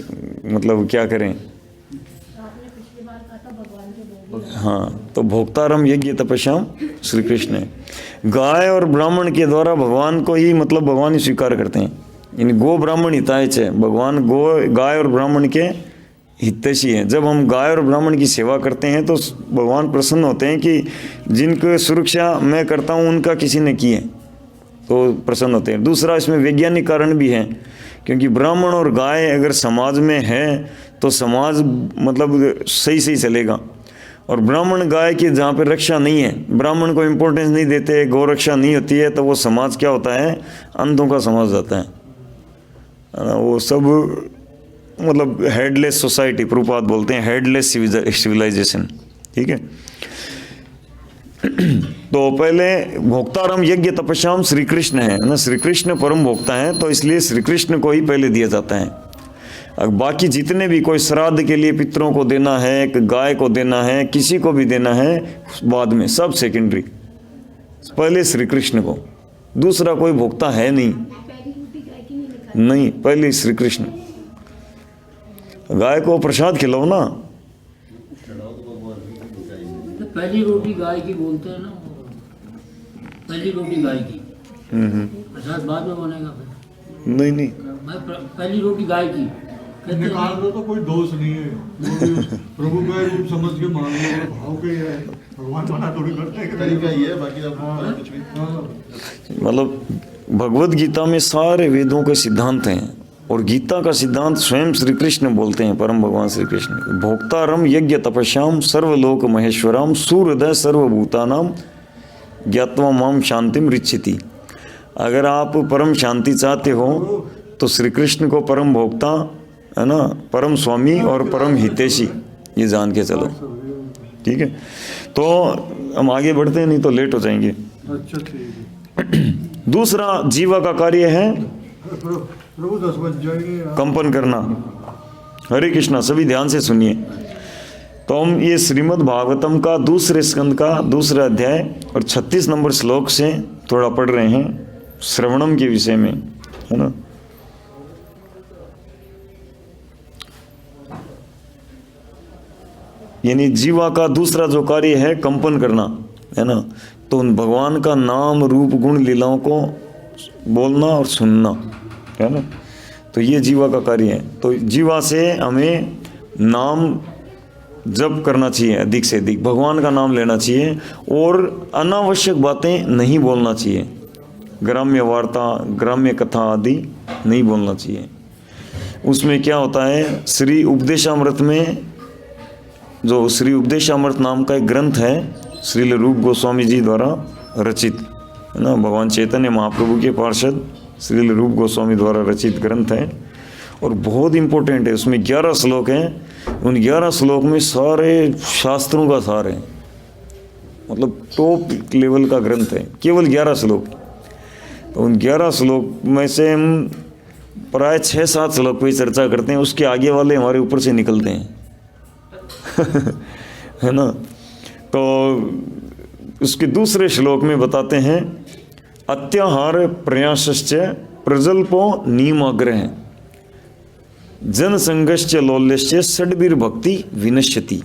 मतलब क्या करें। आपने पिछली बार कहा था भगवान के भोग, हाँ, तो भोक्तारम यज्ञ तपस्याम श्री कृष्ण है। गाय और ब्राह्मण के द्वारा भगवान को ही, मतलब भगवान ही स्वीकार करते हैं, यानी गो ब्राह्मण हिताय च, भगवान गाय और ब्राह्मण के हितैषी हैं। जब हम गाय और ब्राह्मण की सेवा करते हैं तो भगवान प्रसन्न होते हैं कि जिनकी सुरक्षा मैं करता हूँ उनका किसी ने की है, तो प्रसन्न होते हैं। दूसरा, इसमें वैज्ञानिक कारण भी है, क्योंकि ब्राह्मण और गाय अगर समाज में है तो समाज मतलब सही सही चलेगा। और ब्राह्मण गाय की जहाँ पे रक्षा नहीं है, ब्राह्मण को इम्पोर्टेंस नहीं देते, गौ रक्षा नहीं होती है, तो वो समाज क्या होता है, अंधों का समाज जाता है। वो सब मतलब हेडलेस सोसाइटी, प्रभुपाद बोलते हैं हेडलेस सिविलाइजेशन, ठीक है। तो पहले भोक्तारम यज्ञ तपस्याम श्री कृष्ण है ना, श्री कृष्ण परम भोक्ता है, तो इसलिए श्री कृष्ण को ही पहले दिया जाता है। अब बाकी जितने भी, कोई श्राद्ध के लिए पितरों को देना है, गाय को देना है, किसी को भी देना है बाद में, सब सेकेंडरी, पहले श्री कृष्ण को, दूसरा कोई भोक्ता है नहीं। पहली रोटी गाय की नहीं लिखा। नहीं, पहले श्री कृष्ण। गाय को प्रसाद खिलाओ ना। तो पहली रोटी गाय की बोलते हैं ना, पहली रोटी गाय की, प्रसाद बाद में बनेगा फिर। नहीं नहीं, पहली रोटी गाय की कहते हैं। निकाल दो तो कोई दोष नहीं है, वो भी प्रभु का रूप समझ के मान लो, और भाव के है, भगवान मना थोड़ी करते हैं। तरीका ये है, बाकी आप कुछ भी। मतलब भगवत गीता में सारे वेदों के सिद्धांत हैं, और गीता का सिद्धांत स्वयं श्री कृष्ण बोलते हैं, परम भगवान श्री कृष्ण। भोक्तारम यज्ञ तपस्याम सर्वलोक महेश्वराम सूर्यदय सर्वभूतानाम ज्ञात्वा माम शांतिम रिच्छति। अगर आप परम शांति चाहते हो तो श्री कृष्ण को परम भोक्ता, है ना, परम स्वामी और परम हितैषी ये जान के चलो। ठीक है, तो हम आगे बढ़ते हैं, नहीं तो लेट हो जाएंगे। अच्छा ठीक है। दूसरा जीवा का कार्य है प्रभु 10 बज जाएंगे। कंपन करना। हरे कृष्णा, सभी ध्यान से सुनिए। तो हम ये श्रीमद् भागवतम का दूसरे स्कंद का दूसरा अध्याय और 36 नंबर श्लोक से थोड़ा पढ़ रहे हैं श्रवणम के विषय में, है ना। यानी जीवा का दूसरा जो कार्य है कंपन करना, है ना। तो उन भगवान का नाम रूप गुण लीलाओं को बोलना और सुनना, है ना। तो ये जीवा का कार्य है। तो जीवा से हमें नाम जप करना चाहिए, अधिक से अधिक भगवान का नाम लेना चाहिए, और अनावश्यक बातें नहीं बोलना चाहिए। ग्राम्य वार्ता, ग्राम्य कथा आदि नहीं बोलना चाहिए। उसमें क्या होता है, श्री उपदेशामृत में, जो श्री उपदेशामृत नाम का एक ग्रंथ है, श्रील रूप गोस्वामी जी द्वारा रचित, है ना, भगवान चैतन्य महाप्रभु के पार्षद श्रील रूप गोस्वामी द्वारा रचित ग्रंथ है, और बहुत इम्पोर्टेंट है। उसमें 11 श्लोक हैं। उन 11 श्लोक में सारे शास्त्रों का सार है, मतलब टॉप लेवल का ग्रंथ है, केवल 11 श्लोक। तो उन 11 श्लोक में से हम प्राय 6-7 श्लोक पे चर्चा करते हैं, उसके आगे वाले हमारे ऊपर से निकलते हैं है ना। तो उसके दूसरे श्लोक में बताते हैं, अत्याहार प्रयासश्च प्रजल्पो नियमाग्रह जनसंगश्च लौल्यश्च षड्वीर भक्ति विनश्यति।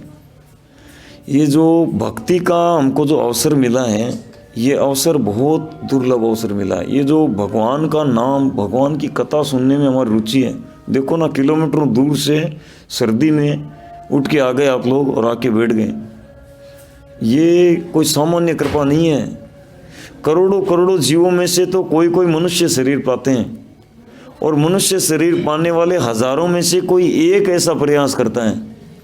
ये जो भक्ति का हमको जो अवसर मिला है, ये अवसर बहुत दुर्लभ अवसर मिला है। ये जो भगवान का नाम, भगवान की कथा सुनने में हमारी रुचि है। देखो ना, किलोमीटरों दूर से सर्दी में उठ के आ गए आप लोग और आके बैठ गए। ये कोई सामान्य कृपा नहीं है। करोड़ों करोड़ों जीवों में से तो कोई कोई मनुष्य शरीर पाते हैं, और मनुष्य शरीर पाने वाले हजारों में से कोई एक ऐसा प्रयास करता है,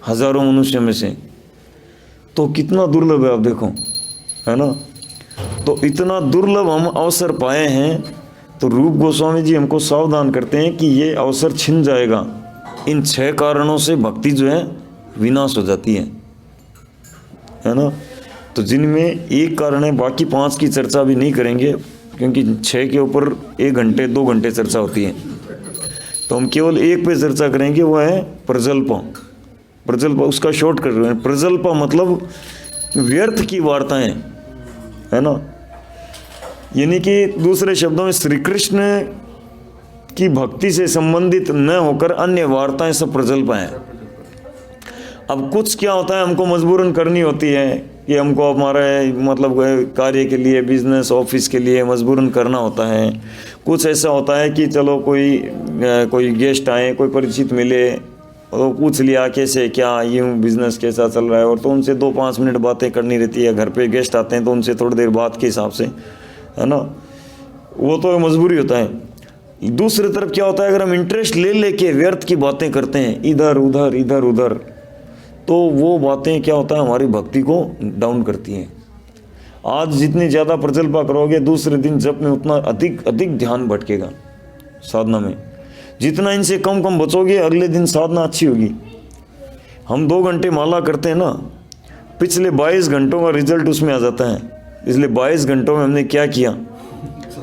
हजारों मनुष्य में से। तो कितना दुर्लभ है, आप देखो, है ना। तो इतना दुर्लभ हम अवसर पाए हैं, तो रूप गोस्वामी जी हमको सावधान करते हैं कि ये अवसर छिन जाएगा। इन 6 कारणों से भक्ति जो है विनाश हो जाती है ना। तो जिनमें एक कारण है, बाकी 5 की चर्चा भी नहीं करेंगे, क्योंकि 6 के ऊपर 1 घंटे 2 घंटे चर्चा होती है। तो हम केवल एक पे चर्चा करेंगे, वो है प्रजल्पा। प्रजल्पा उसका शॉर्ट कर रहे हैं। प्रजल्पा मतलब व्यर्थ की वार्ताएं, है ना। यानी कि दूसरे शब्दों में श्री कृष्ण की भक्ति से संबंधित न होकर अन्य वार्ताएं सब प्रजल्पा हैं। अब कुछ क्या होता है, हमको मजबूरन करनी होती है कि हमको हमारे मतलब कार्य के लिए, बिजनेस ऑफिस के लिए मजबूरन करना होता है। कुछ ऐसा होता है कि चलो कोई गेस्ट आए, कोई परिचित मिले, तो पूछ लिया कैसे क्या, यूँ बिजनेस कैसा चल रहा है, और तो उनसे 2-5 मिनट बातें करनी रहती है। घर पे गेस्ट आते हैं तो उनसे थोड़ी देर बात के हिसाब से, है ना, वो तो मजबूरी होता है। दूसरी तरफ क्या होता है, अगर हम इंटरेस्ट ले लेके व्यर्थ की बातें करते हैं, इधर उधर, तो वो बातें क्या होता है, हमारी भक्ति को डाउन करती हैं। आज जितनी ज़्यादा प्रजल्पा करोगे, दूसरे दिन जप में उतना अधिक ध्यान भटकेगा साधना में। जितना इनसे कम बचोगे, अगले दिन साधना अच्छी होगी। हम 2 घंटे माला करते हैं ना, पिछले 22 घंटों का रिजल्ट उसमें आ जाता है। इसलिए 22 घंटों में हमने क्या किया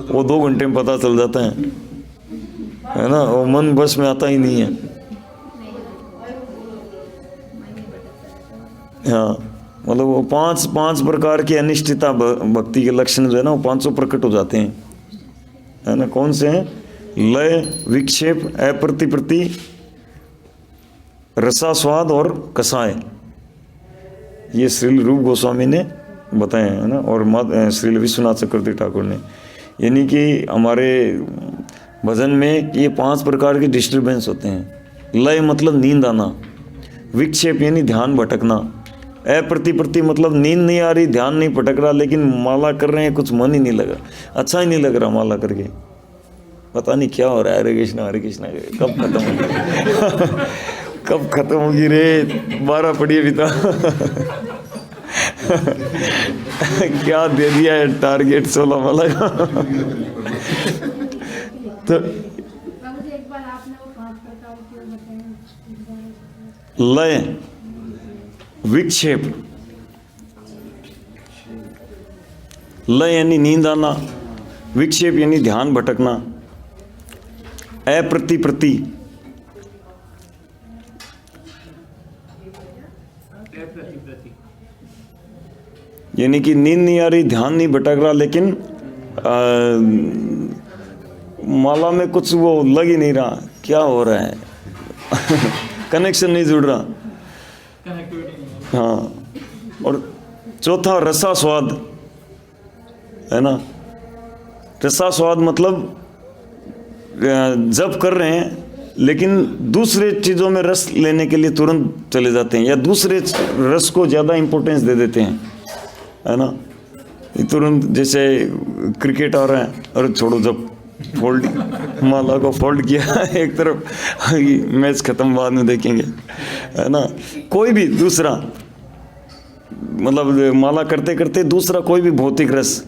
वो 2 घंटे में पता चल जाता है ना। वो मन बस में आता ही नहीं है। हाँ, मतलब वो पांच प्रकार की अनिष्टता भक्ति के लक्षण जो है ना वो 500 प्रकट हो जाते हैं, है ना। कौन से हैं? लय, विक्षेप, अप्रतिप्रति, रसास्वाद और कसाय। ये श्रील रूप गोस्वामी ने बताए है ना, और श्रील विश्वनाथ चक्रवर्ती ठाकुर ने। यानी कि हमारे भजन में ये 5 प्रकार के डिस्टर्बेंस होते हैं। लय मतलब नींद आना, विक्षेप यानी ध्यान भटकना, अप्रतिप्रति मतलब नींद नहीं आ रही, ध्यान नहीं भटक रहा, लेकिन माला कर रहे हैं, कुछ मन ही नहीं लगा, अच्छा ही नहीं लग रहा माला करके, पता नहीं क्या हो रहा है। हरे कृष्णा कब खत्म होगी कब खत्म होगी रे, 12 पढ़िए पिता क्या दे दिया है टारगेट 16 वाला तो प्रभु जी एक बार आपने वो 5 प्रकार के बताए। लय, विक्षेप, लय यानी नींद आना, विक्षेप यानी ध्यान भटकना, अप्रतिप्रति यानी कि नींद नहीं आ रही, ध्यान नहीं भटक रहा, लेकिन माला में कुछ वो लग ही नहीं रहा, क्या हो रहा है कनेक्शन नहीं जुड़ रहा। हाँ, और चौथा रसास्वाद, है ना। रसास्वाद मतलब जब कर रहे हैं लेकिन दूसरे चीज़ों में रस लेने के लिए तुरंत चले जाते हैं, या दूसरे रस को ज़्यादा इम्पोर्टेंस दे देते हैं, है ना। ये तुरंत जैसे क्रिकेट आ रहा है, अरे छोड़ो, जब फोल्ड माला को फोल्ड किया एक तरफ, मैच खत्म बाद में देखेंगे, है ना। कोई भी दूसरा मतलब माला करते करते दूसरा कोई भी भौतिक रस,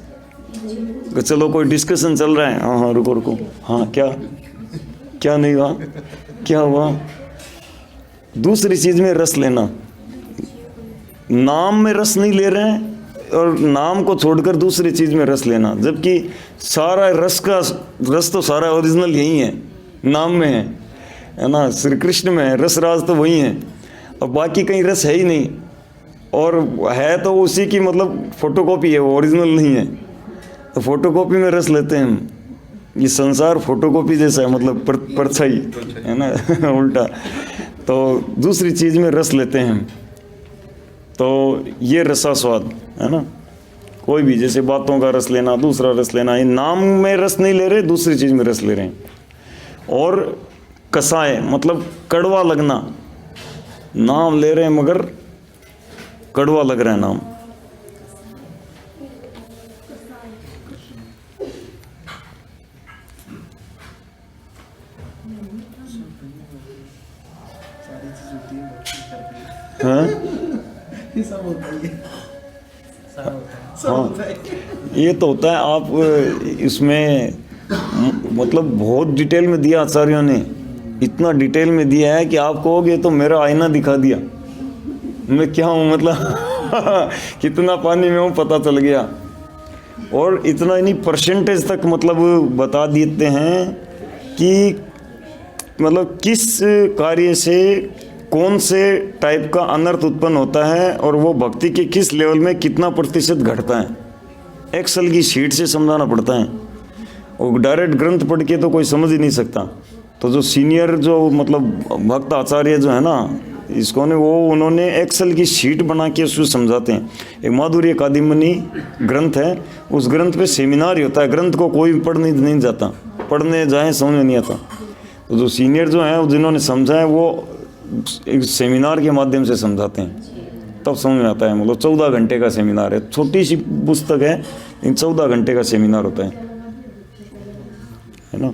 चलो कोई डिस्कशन चल रहा है, हाँ रुको, हाँ क्या नहीं हुआ, क्या हुआ, दूसरी चीज में रस लेना। नाम में रस नहीं ले रहे हैं और नाम को छोड़कर दूसरी चीज में रस लेना, जबकि सारा रस तो सारा ओरिजिनल यही है, नाम में है ना, श्री कृष्ण में है, रस राज तो वही है, और बाकी कहीं रस है ही नहीं, और है तो उसी की मतलब फोटोकॉपी है, वो ओरिजिनल नहीं है। तो फोटोकॉपी में रस लेते हैं हम। ये संसार फोटोकॉपी जैसा है, मतलब परछाई है ना उल्टा। तो दूसरी चीज में रस लेते हैं हम, तो ये रसास्वाद है ना। कोई भी जैसे बातों का रस लेना, दूसरा रस लेना, ये नाम में रस नहीं ले रहे, दूसरी चीज में रस ले रहे हैं। और कसाय मतलब कड़वा लगना, नाम ले रहे हैं मगर कड़वा लग रहा है नाम। हाँ ये सब होता है, हाँ, ये तो होता है। आप इसमें मतलब बहुत डिटेल में दिया आचार्यों ने, इतना डिटेल में दिया है कि आप कहोगे तो मेरा आईना दिखा दिया, मैं क्या हूँ मतलब कितना पानी में हूँ पता चल गया। और इतना नहीं परसेंटेज तक मतलब बता देते हैं कि मतलब किस कार्य से कौन से टाइप का अनर्थ उत्पन्न होता है और वो भक्ति के किस लेवल में कितना प्रतिशत घटता है। एक्सेल की शीट से समझाना पड़ता है, और डायरेक्ट ग्रंथ पढ़ के तो कोई समझ ही नहीं सकता। तो जो सीनियर जो मतलब भक्त आचार्य जो है ना इसको ने, वो उन्होंने एक्सेल की शीट बना के उसको समझाते हैं। एक माधुर्य कादिमनी ग्रंथ है, उस ग्रंथ पे सेमिनार ही होता है, ग्रंथ को कोई पढ़ने नहीं जाता, पढ़ने जाए समझ में नहीं आता। तो जो सीनियर जो है जिन्होंने समझा है वो एक सेमिनार के माध्यम से समझाते हैं, तब समझ में आता है। मतलब 14 घंटे का सेमिनार है, छोटी सी पुस्तक है, इन 14 घंटे का सेमिनार होता है ना।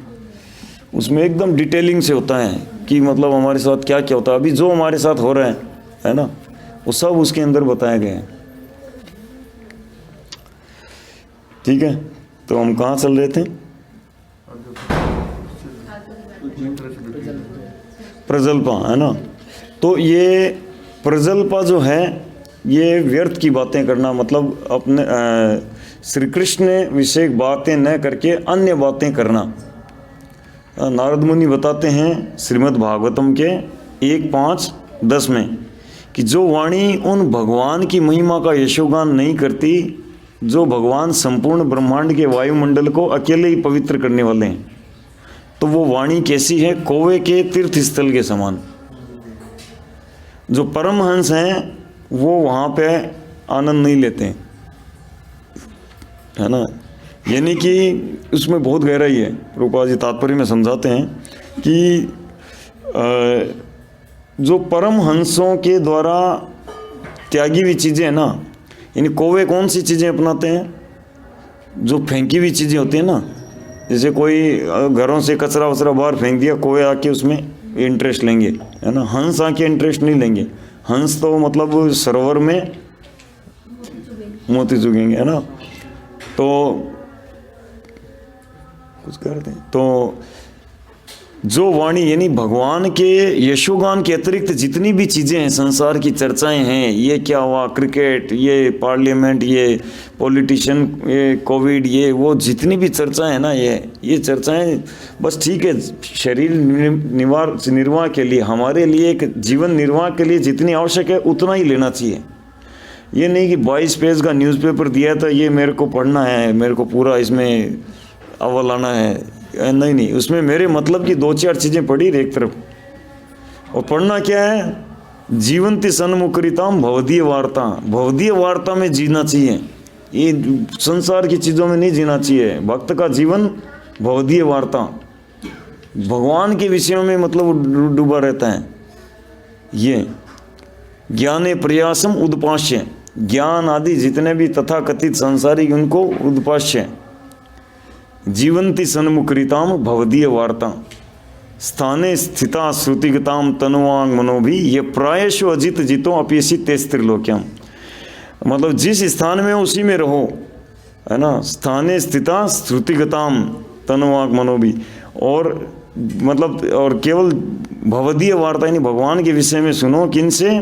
उसमें एकदम डिटेलिंग से होता है कि मतलब हमारे साथ क्या क्या होता है, अभी जो हमारे साथ हो रहा है ना, वो सब उसके अंदर बताया गया है। ठीक है, तो हम कहाँ चल रहे थे? प्रजल्पा, है ना। तो ये प्रजल्पा जो है ये व्यर्थ की बातें करना, मतलब अपने श्री कृष्ण विषय बातें न करके अन्य बातें करना। नारद मुनि बताते हैं श्रीमद् भागवतम के 1.5.10 में कि जो वाणी उन भगवान की महिमा का यशोगान नहीं करती, जो भगवान संपूर्ण ब्रह्मांड के वायुमंडल को अकेले ही पवित्र करने वाले हैं, तो वो वाणी कैसी है? कौवे के तीर्थ स्थल के समान। जो परमहंस हैं वो वहाँ पे आनंद नहीं लेते हैं, है ना। यानी कि उसमें बहुत गहराई है। प्रभुपाद जी तात्पर्य में समझाते हैं कि जो परमहंसों के द्वारा त्यागी हुई चीज़ें हैं ना, यानी कौवे कौन सी चीज़ें अपनाते हैं? जो फेंकी हुई चीज़ें होती हैं ना, जैसे कोई घरों से कचरा वचरा बाहर फेंक दिया, कौवे आके उसमें इंटरेस्ट लेंगे, है ना। हंस आके इंटरेस्ट नहीं लेंगे। हंस तो मतलब सरोवर में मोती चुगेंगे, है ना। तो कुछ करते हैं। तो जो वाणी यानी भगवान के यशोगान के अतिरिक्त जितनी भी चीज़ें हैं, संसार की चर्चाएं हैं, ये क्या हुआ, क्रिकेट, ये पार्लियामेंट, ये पॉलिटिशियन, ये कोविड, ये वो जितनी भी चर्चाएं हैं ना, ये चर्चाएं बस ठीक है शरीर निर्वाह के लिए, हमारे लिए एक जीवन निर्वाह के लिए जितनी आवश्यक है उतना ही लेना चाहिए। ये नहीं कि 22 पेज का न्यूज़पेपर दिया था, ये मेरे को पढ़ना है, मेरे को पूरा इसमें अव्वल आना है, नहीं, उसमें मेरे मतलब की 2-4 चीज़ें पढ़ी एक तरफ। और पढ़ना क्या है? जीवंती सन्मुखरिताम भवदीय वार्ता, भवदीय वार्ता में जीना चाहिए, ये संसार की चीज़ों में नहीं जीना चाहिए। भक्त का जीवन भवदीय वार्ता, भगवान के विषयों में मतलब डूबा रहता है। ये ज्ञाने प्रयासम उद्पाश्य, ज्ञान आदि जितने भी तथाकथित सांसारिक उनको उद्पाश्य। जीवंती सन्मुखरिताम भवदीय वार्ता, स्थाने स्थिता श्रुतिगताम तनुवांग मनोभी, ये प्रायशो अजित जितो अपेक्षी तेस्त्रिलोक्याम। मतलब जिस स्थान में उसी में रहो, है ना। स्थाने स्थिता श्रुतिगताम तनुवांग मनोभी, और मतलब और केवल भवदीय वार्ता यानी भगवान के विषय में सुनो, किनसे?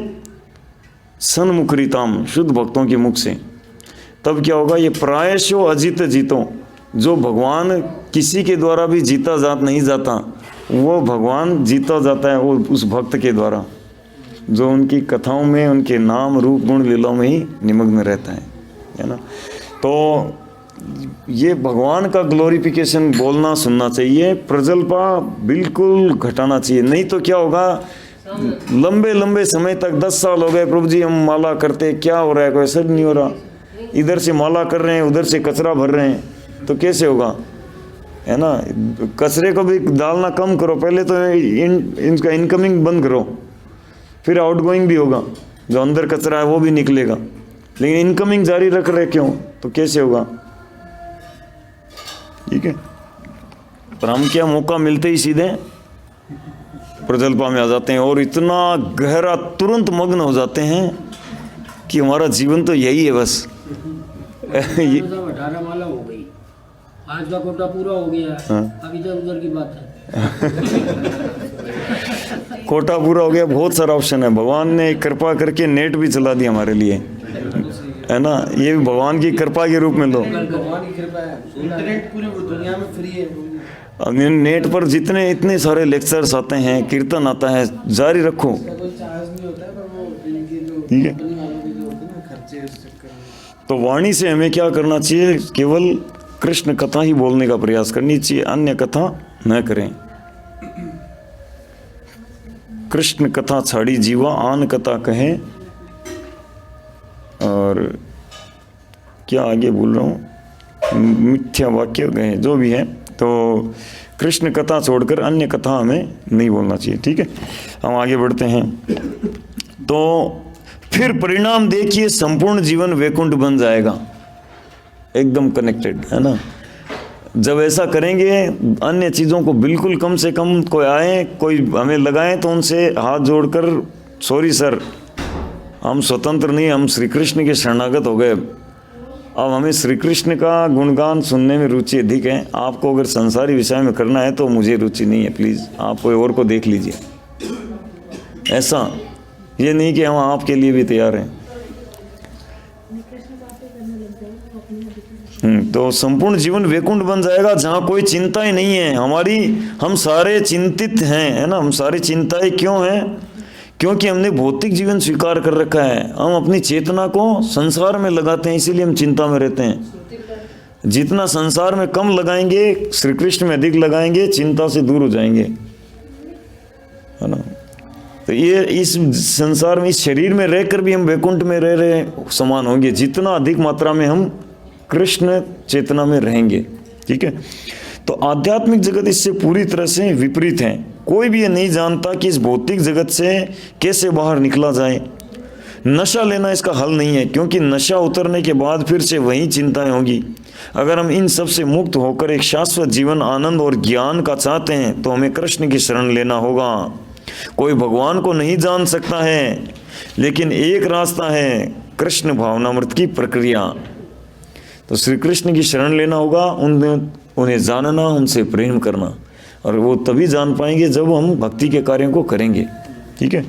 सन्मुखरिताम, शुद्ध भक्तों के मुख से। तब क्या होगा? ये प्रायशो अजित जीतो, जो भगवान किसी के द्वारा भी जीता जात नहीं जाता, वो भगवान जीता जाता है वो उस भक्त के द्वारा, जो उनकी कथाओं में, उनके नाम रूप गुण लीलाओं में ही निमग्न रहता है ना। तो ये भगवान का ग्लोरिफिकेशन बोलना सुनना चाहिए, प्रजल्पा बिल्कुल घटाना चाहिए। नहीं तो क्या होगा? लंबे लंबे समय तक 10 साल हो गए प्रभु जी हम माला करते, क्या हो रहा है? कोई असर नहीं हो रहा। इधर से माला कर रहे हैं, उधर से कचरा भर रहे हैं, तो कैसे होगा, है ना। कचरे को भी डालना कम करो, पहले तो इनका इनकमिंग बंद करो, फिर आउटगोइंग भी होगा, जो अंदर कचरा है वो भी निकलेगा, लेकिन इनकमिंग जारी रख रहे क्यों? तो कैसे होगा? ठीक है। पर हम क्या मौका मिलते ही सीधे प्रजल्पा में आ जाते हैं और इतना गहरा तुरंत मग्न हो जाते हैं कि हमारा जीवन तो यही है बस। 18 माला हो गई, आज का कोटा पूरा हो गया। हाँ। अब इधर उधर की बात है। कोटा पूरा हो गया, बहुत सारा ऑप्शन है। भगवान ने कृपा करके नेट भी चला दिया हमारे लिए, है ना। ये भी भगवान की कृपा के रूप में लो। भगवान की कृपा है, इंटरनेट पूरी दुनिया में फ्री है। अब नेट पर जितने इतने सारे लेक्चर्स आते हैं, कीर्तन आता है, जारी रखो। कोई चार्ज नहीं होता है, पर वो इनके जो ठीक है। कंपनी वालों के जो होते हैं ना खर्चे, उस चक्कर में। तो वाणी से हमें क्या करना चाहिए? केवल कृष्ण कथा ही बोलने का प्रयास करनी चाहिए, अन्य कथा न करें। कृष्ण कथा छाड़ी जीवा आन कथा कहे, और क्या आगे बोल रहा हूँ, मिथ्या वाक्य कहे, जो भी है। तो कृष्ण कथा छोड़कर अन्य कथा हमें नहीं बोलना चाहिए। ठीक है, हम आगे बढ़ते हैं। तो फिर परिणाम देखिए, संपूर्ण जीवन वैकुंठ बन जाएगा, एकदम कनेक्टेड, है ना। जब ऐसा करेंगे, अन्य चीज़ों को बिल्कुल कम से कम, कोई आए कोई हमें लगाए तो उनसे हाथ जोड़कर, सॉरी सर हम स्वतंत्र नहीं, हम श्री कृष्ण के शरणागत हो गए, अब हमें श्री कृष्ण का गुणगान सुनने में रुचि अधिक है। आपको अगर संसारी विषय में करना है तो मुझे रुचि नहीं है, प्लीज़ आप कोई और को देख लीजिए। ऐसा ये नहीं कि हम आपके लिए भी तैयार हैं। तो संपूर्ण जीवन वैकुंठ बन जाएगा, जहाँ कोई चिंता ही नहीं है हमारी। हम सारे चिंतित हैं, है ना। हम सारी चिंताएं क्यों हैं? क्योंकि हमने भौतिक जीवन स्वीकार कर रखा है, हम अपनी चेतना को संसार में लगाते हैं, इसीलिए हम चिंता में रहते हैं। जितना संसार में कम लगाएंगे, श्री कृष्ण में अधिक लगाएंगे, चिंता से दूर हो जाएंगे, है ना। तो ये इस संसार में, इस शरीर में रहकर भी हम वैकुंठ में रह रहे समान होंगे, जितना अधिक मात्रा में हम कृष्ण चेतना में रहेंगे। ठीक है, तो आध्यात्मिक जगत इससे पूरी तरह से विपरीत है। कोई भी ये नहीं जानता कि इस भौतिक जगत से कैसे बाहर निकला जाए। नशा लेना इसका हल नहीं है, क्योंकि नशा उतरने के बाद फिर से वही चिंताएं होंगी। अगर हम इन सब से मुक्त होकर एक शाश्वत जीवन, आनंद और ज्ञान का चाहते हैं तो हमें कृष्ण की शरण लेना होगा। कोई भगवान को नहीं जान सकता है, लेकिन एक रास्ता है, कृष्ण भावनामृत की प्रक्रिया। तो श्री कृष्ण की शरण लेना होगा, उन्हें जानना, उनसे प्रेम करना, और वो तभी जान पाएंगे जब हम भक्ति के कार्यों को करेंगे। ठीक है,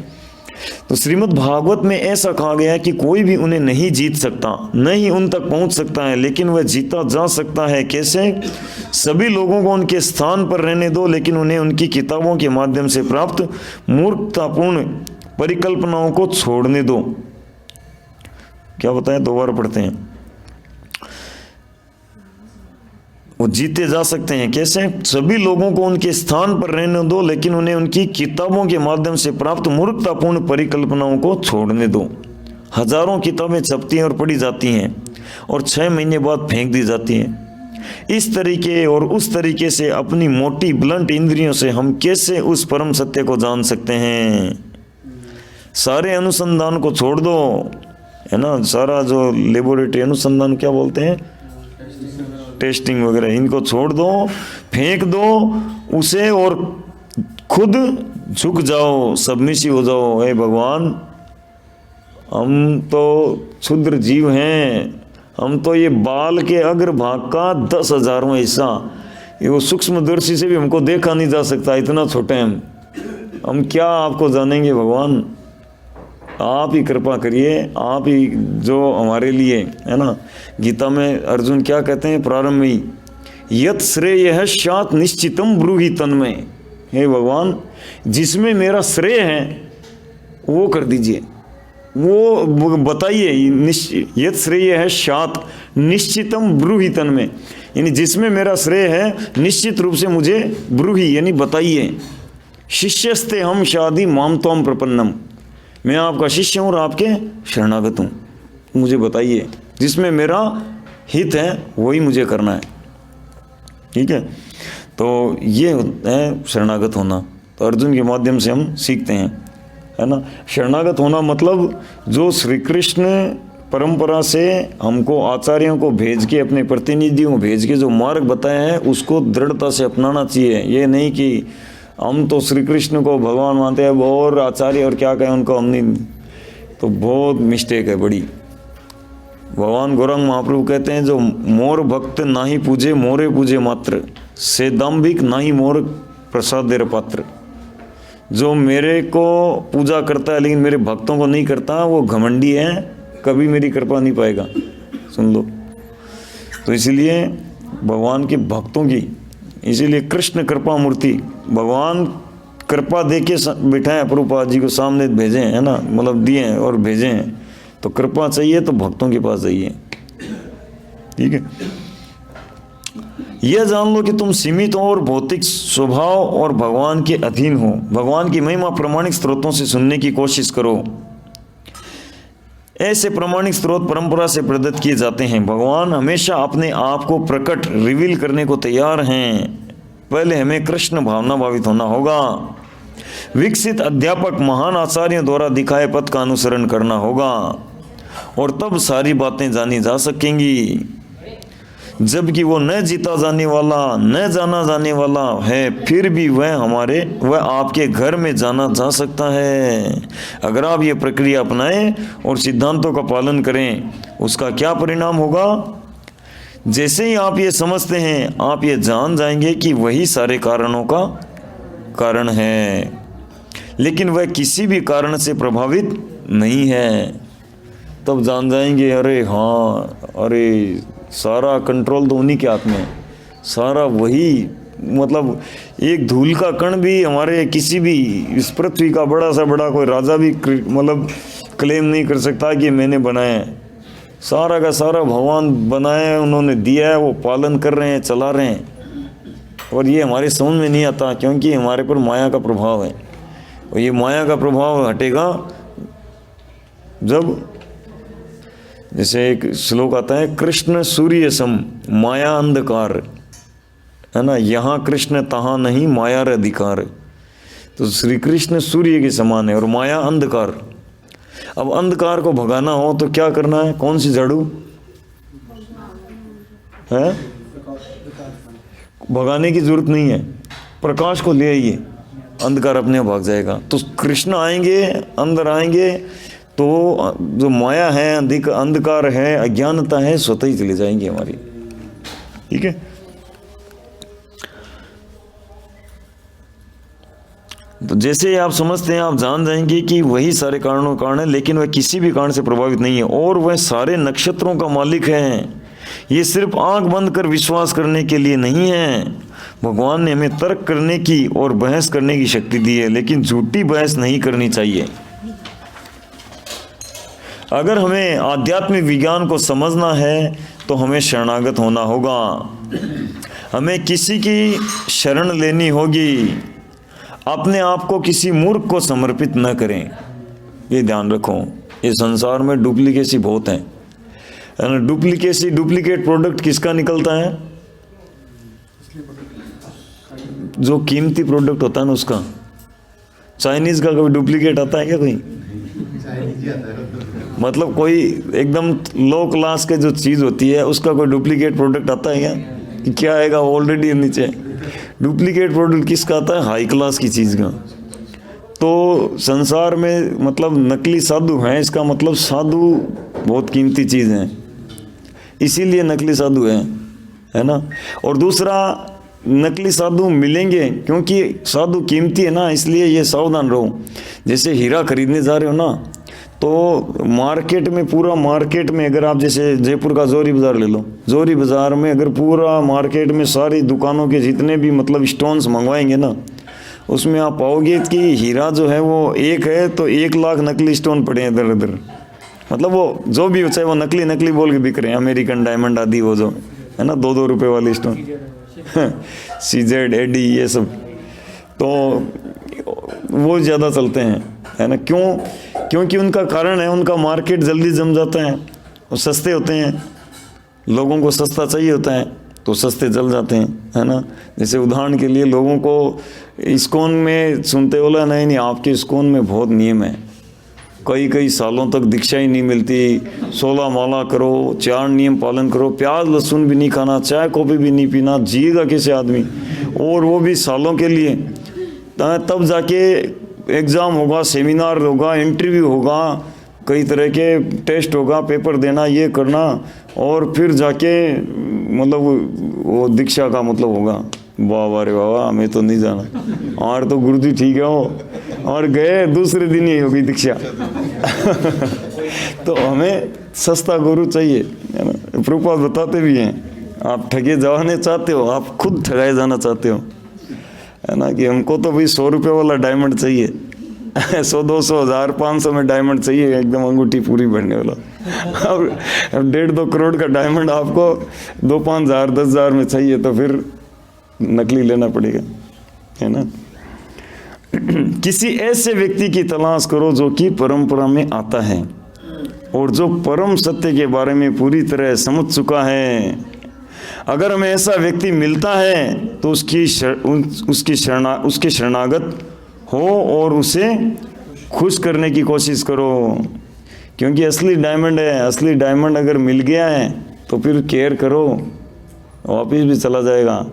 तो श्रीमद् भागवत में ऐसा कहा गया है कि कोई भी उन्हें नहीं जीत सकता, न ही उन तक पहुंच सकता है, लेकिन वह जीता जा सकता है। कैसे? सभी लोगों को उनके स्थान पर रहने दो, लेकिन उन्हें उनकी किताबों के माध्यम से प्राप्त मूर्खतापूर्ण परिकल्पनाओं को छोड़ने दो। क्या बताएं, दोबारा पढ़ते हैं। वो जीते जा सकते हैं कैसे? सभी लोगों को उनके स्थान पर रहने दो, लेकिन उन्हें उनकी किताबों के माध्यम से प्राप्त मूर्खतापूर्ण परिकल्पनाओं को छोड़ने दो। हजारों किताबें छपती हैं और पढ़ी जाती हैं, और 6 महीने बाद फेंक दी जाती हैं। इस तरीके और उस तरीके से अपनी मोटी ब्लंट इंद्रियों से हम कैसे उस परम सत्य को जान सकते हैं? सारे अनुसंधान को छोड़ दो, है ना। सारा जो लेबोरेटरी अनुसंधान क्या बोलते हैं, टेस्टिंग वगैरह, इनको छोड़ दो, फेंक दो उसे, और खुद झुक जाओ, सबमिसिव हो जाओ। हे भगवान, हम तो क्षुद्र जीव हैं, हम तो ये बाल के अग्रभाग का 10,000वां हिस्सा, ये वो सूक्ष्मदर्शी से भी हमको देखा नहीं जा सकता, इतना छोटे हैं हम क्या आपको जानेंगे भगवान। आप ही कृपा करिए, आप ही जो हमारे लिए, है ना। गीता में अर्जुन क्या कहते हैं प्रारंभ में ही, यत श्रेय स्यात् निश्चितम ब्रूहि तन्मय। हे भगवान, जिसमें मेरा श्रेय है वो कर दीजिए, वो बताइए। यत श्रेय स्यात् निश्चितम ब्रूहि तन्मय, यानी जिसमें मेरा श्रेय है निश्चित रूप से मुझे ब्रूहि यानी बताइए। शिष्यस्ते हम शादी माम त्वम प्रपन्नम, मैं आपका शिष्य हूँ और आपके शरणागत हूँ, मुझे बताइए जिसमें मेरा हित है वही मुझे करना है। ठीक है, तो ये है शरणागत होना। तो अर्जुन के माध्यम से हम सीखते हैं, है ना। शरणागत होना मतलब जो श्री कृष्ण परंपरा से हमको आचार्यों को भेज के, अपने प्रतिनिधियों को भेज के जो मार्ग बताया है उसको दृढ़ता से अपनाना चाहिए। ये नहीं कि हम तो श्री कृष्ण को भगवान मानते हैं और आचार्य और क्या कहें उनको हम नहीं, तो बहुत मिस्टेक है बड़ी। भगवान गौरांग महाप्रभु कहते हैं, जो मोर भक्त नाही पूजे मोरे पूजे मात्र, से दाम्भिक नाही मोर प्रसाद देर पात्र। जो मेरे को पूजा करता है लेकिन मेरे भक्तों को नहीं करता, वो घमंडी है, कभी मेरी कृपा नहीं पाएगा। सुन लो, तो इसलिए भगवान के भक्तों की, इसीलिए कृष्ण कृपा मूर्ति, भगवान कृपा दे के बैठा है, प्रभुपाद जी को सामने भेजे हैं, है ना, मतलब दिए हैं और भेजे हैं। तो कृपा चाहिए तो भक्तों के पास जाइए। ठीक है, यह जान लो कि तुम सीमित हो और भौतिक स्वभाव और भगवान के अधीन हो। भगवान की महिमा प्रामाणिक स्रोतों से सुनने की कोशिश करो। ऐसे प्रामाणिक स्रोत परंपरा से प्रदत्त किए जाते हैं। भगवान हमेशा अपने आप को प्रकट रिवील करने को तैयार हैं। पहले हमें कृष्ण भावना भावित होना होगा। विकसित अध्यापक महान आचार्यों द्वारा दिखाए पथ का अनुसरण करना होगा, और तब सारी बातें जानी जा सकेंगी। जबकि वो न जीता जाने वाला, न जाना जाने वाला है, फिर भी वह आपके घर में जाना जा सकता है। अगर आप ये प्रक्रिया अपनाएं और सिद्धांतों का पालन करें, उसका क्या परिणाम होगा? जैसे ही आप ये समझते हैं, आप ये जान जाएंगे कि वही सारे कारणों का कारण है, लेकिन वह किसी भी कारण से प्रभावित नहीं है। तब जान जाएंगे, अरे हाँ, अरे सारा कंट्रोल तो उन्हीं के हाथ में, सारा वही मतलब एक धूल का कण भी हमारे किसी भी इस पृथ्वी का बड़ा सा बड़ा कोई राजा भी मतलब क्लेम नहीं कर सकता कि मैंने बनाया है। सारा का सारा भगवान बनाया है, उन्होंने दिया है, वो पालन कर रहे हैं, चला रहे हैं। और ये हमारे समझ में नहीं आता क्योंकि हमारे पर माया का प्रभाव है। और ये माया का प्रभाव हटेगा जब, जैसे एक श्लोक आता है, कृष्ण सूर्य सम माया अंधकार, है ना, यहाँ कृष्ण तहाँ नहीं माया रे अधिकार। तो श्री कृष्ण सूर्य के समान है और माया अंधकार। अब अंधकार को भगाना हो तो क्या करना है? कौन सी झाड़ू है? भगाने की जरूरत नहीं है, प्रकाश को ले आइए, अंधकार अपने आप भाग जाएगा। तो कृष्ण आएंगे, अंदर आएंगे तो जो माया है, अंधकार है, अज्ञानता है, स्वतः ही चली जाएंगी हमारी। ठीक है। तो जैसे आप समझते हैं, आप जान जाएंगे कि वही सारे कारणों का कारण है, लेकिन वह किसी भी कारण से प्रभावित नहीं है और वह सारे नक्षत्रों का मालिक है। ये सिर्फ आंख बंद कर विश्वास करने के लिए नहीं है। भगवान ने हमें तर्क करने की और बहस करने की शक्ति दी है, लेकिन झूठी बहस नहीं करनी चाहिए। अगर हमें आध्यात्मिक विज्ञान को समझना है तो हमें शरणागत होना होगा, हमें किसी की शरण लेनी होगी। अपने आप को किसी मूर्ख को समर्पित न करें, ये ध्यान रखो। इस संसार में डुप्लीकेसी बहुत है ना। डुप्लीकेट प्रोडक्ट किसका निकलता है? जो कीमती प्रोडक्ट होता है ना उसका। चाइनीज का कभी डुप्लीकेट आता है क्या कोई? मतलब कोई एकदम लो क्लास के जो चीज़ होती है उसका कोई डुप्लीकेट प्रोडक्ट आता है क्या? कि क्या आएगा, ऑलरेडी नीचे। डुप्लीकेट प्रोडक्ट किसका आता है? हाई क्लास की चीज़ का। तो संसार में मतलब नकली साधु हैं, इसका मतलब साधु बहुत कीमती चीज़ है, इसीलिए नकली साधु है ना। और दूसरा, नकली साधु मिलेंगे क्योंकि साधु कीमती है ना, इसलिए ये सावधान रहो। जैसे हीरा खरीदने जा रहे हो ना, तो मार्केट में, पूरा मार्केट में अगर आप जैसे जयपुर का जोरी बाज़ार ले लो, जोरी बाज़ार में अगर पूरा मार्केट में सारी दुकानों के जितने भी मतलब स्टोन्स मंगवाएंगे ना, उसमें आप पाओगे कि हीरा जो है वो एक है तो 1 लाख नकली स्टोन पड़े हैं इधर उधर। मतलब वो जो भी हो, चाहे वो नकली बोल के बिक रहे हैं, अमेरिकन डायमंड आदि वो जो है ना 2-2 रुपये वाली स्टोन, CZ, AD ये सब, तो वो ज़्यादा चलते हैं, है ना। क्योंकि उनका कारण है, उनका मार्केट जल्दी जम जाता है और सस्ते होते हैं, लोगों को सस्ता चाहिए होता है तो सस्ते जल जाते हैं, है ना। जैसे उदाहरण के लिए लोगों को इस्कॉन में सुनते बोला, नहीं आपके इस्कॉन में बहुत नियम है, कई सालों तक दीक्षा ही नहीं मिलती, 16 माला करो, 4 नियम पालन करो, प्याज लहसुन भी नहीं खाना, चाय कॉफ़ी भी नहीं पीना, जिएगा कैसे आदमी, और वो भी सालों के लिए। तब जाके एग्ज़ाम होगा, सेमिनार होगा, इंटरव्यू होगा, कई तरह के टेस्ट होगा, पेपर देना, ये करना, और फिर जाके मतलब वो दीक्षा का मतलब होगा। वाह रे वाह, हमें तो नहीं जाना, और तो गुरु जी ठीक है हो, और गए दूसरे दिन ही होगी दीक्षा। तो हमें सस्ता गुरु चाहिए, है ना। प्रभुपाद बताते भी हैं, आप ठगे जाने चाहते हो, आप खुद ठगाए जाना चाहते हो, है ना, कि हमको तो भाई 100 रुपये वाला डायमंड चाहिए, 100, 200, 1000, 500 में डायमंड चाहिए, एकदम अंगूठी पूरी भरने वाला। और 1.5-2 करोड़ का डायमंड आपको 2-5 हज़ार, 10 हज़ार में चाहिए, तो फिर नकली लेना पड़ेगा, है ना। किसी ऐसे व्यक्ति की तलाश करो जो कि परंपरा में आता है और जो परम सत्य के बारे में पूरी तरह समझ चुका है। अगर हमें ऐसा व्यक्ति मिलता है तो उसके शरणागत हो और उसे खुश करने की कोशिश करो, क्योंकि असली डायमंड है। असली डायमंड अगर मिल गया है तो फिर केयर करो, वापिस भी चला जाएगा,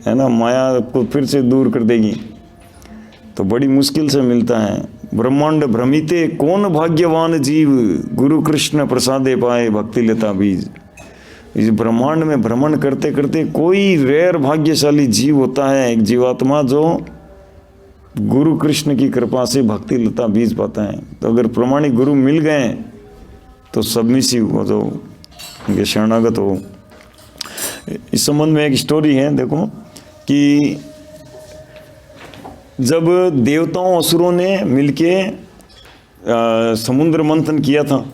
है ना, माया को फिर से दूर कर देगी। तो बड़ी मुश्किल से मिलता है। ब्रह्मांड भ्रमिते कौन भाग्यवान जीव, गुरु कृष्ण प्रसादे पाए भक्ति लेता बीज। इस ब्रह्मांड में भ्रमण करते करते कोई रेयर भाग्यशाली जीव होता है, एक जीवात्मा जो गुरु कृष्ण की कृपा से भक्ति लता बीज पाता है। तो अगर प्रमाणिक गुरु मिल गए तो सबमिसिव हो, जो उनके शरणागत हो। इस संबंध में एक स्टोरी है, देखो, कि जब देवताओं असुरों ने मिलके समुद्र मंथन किया था,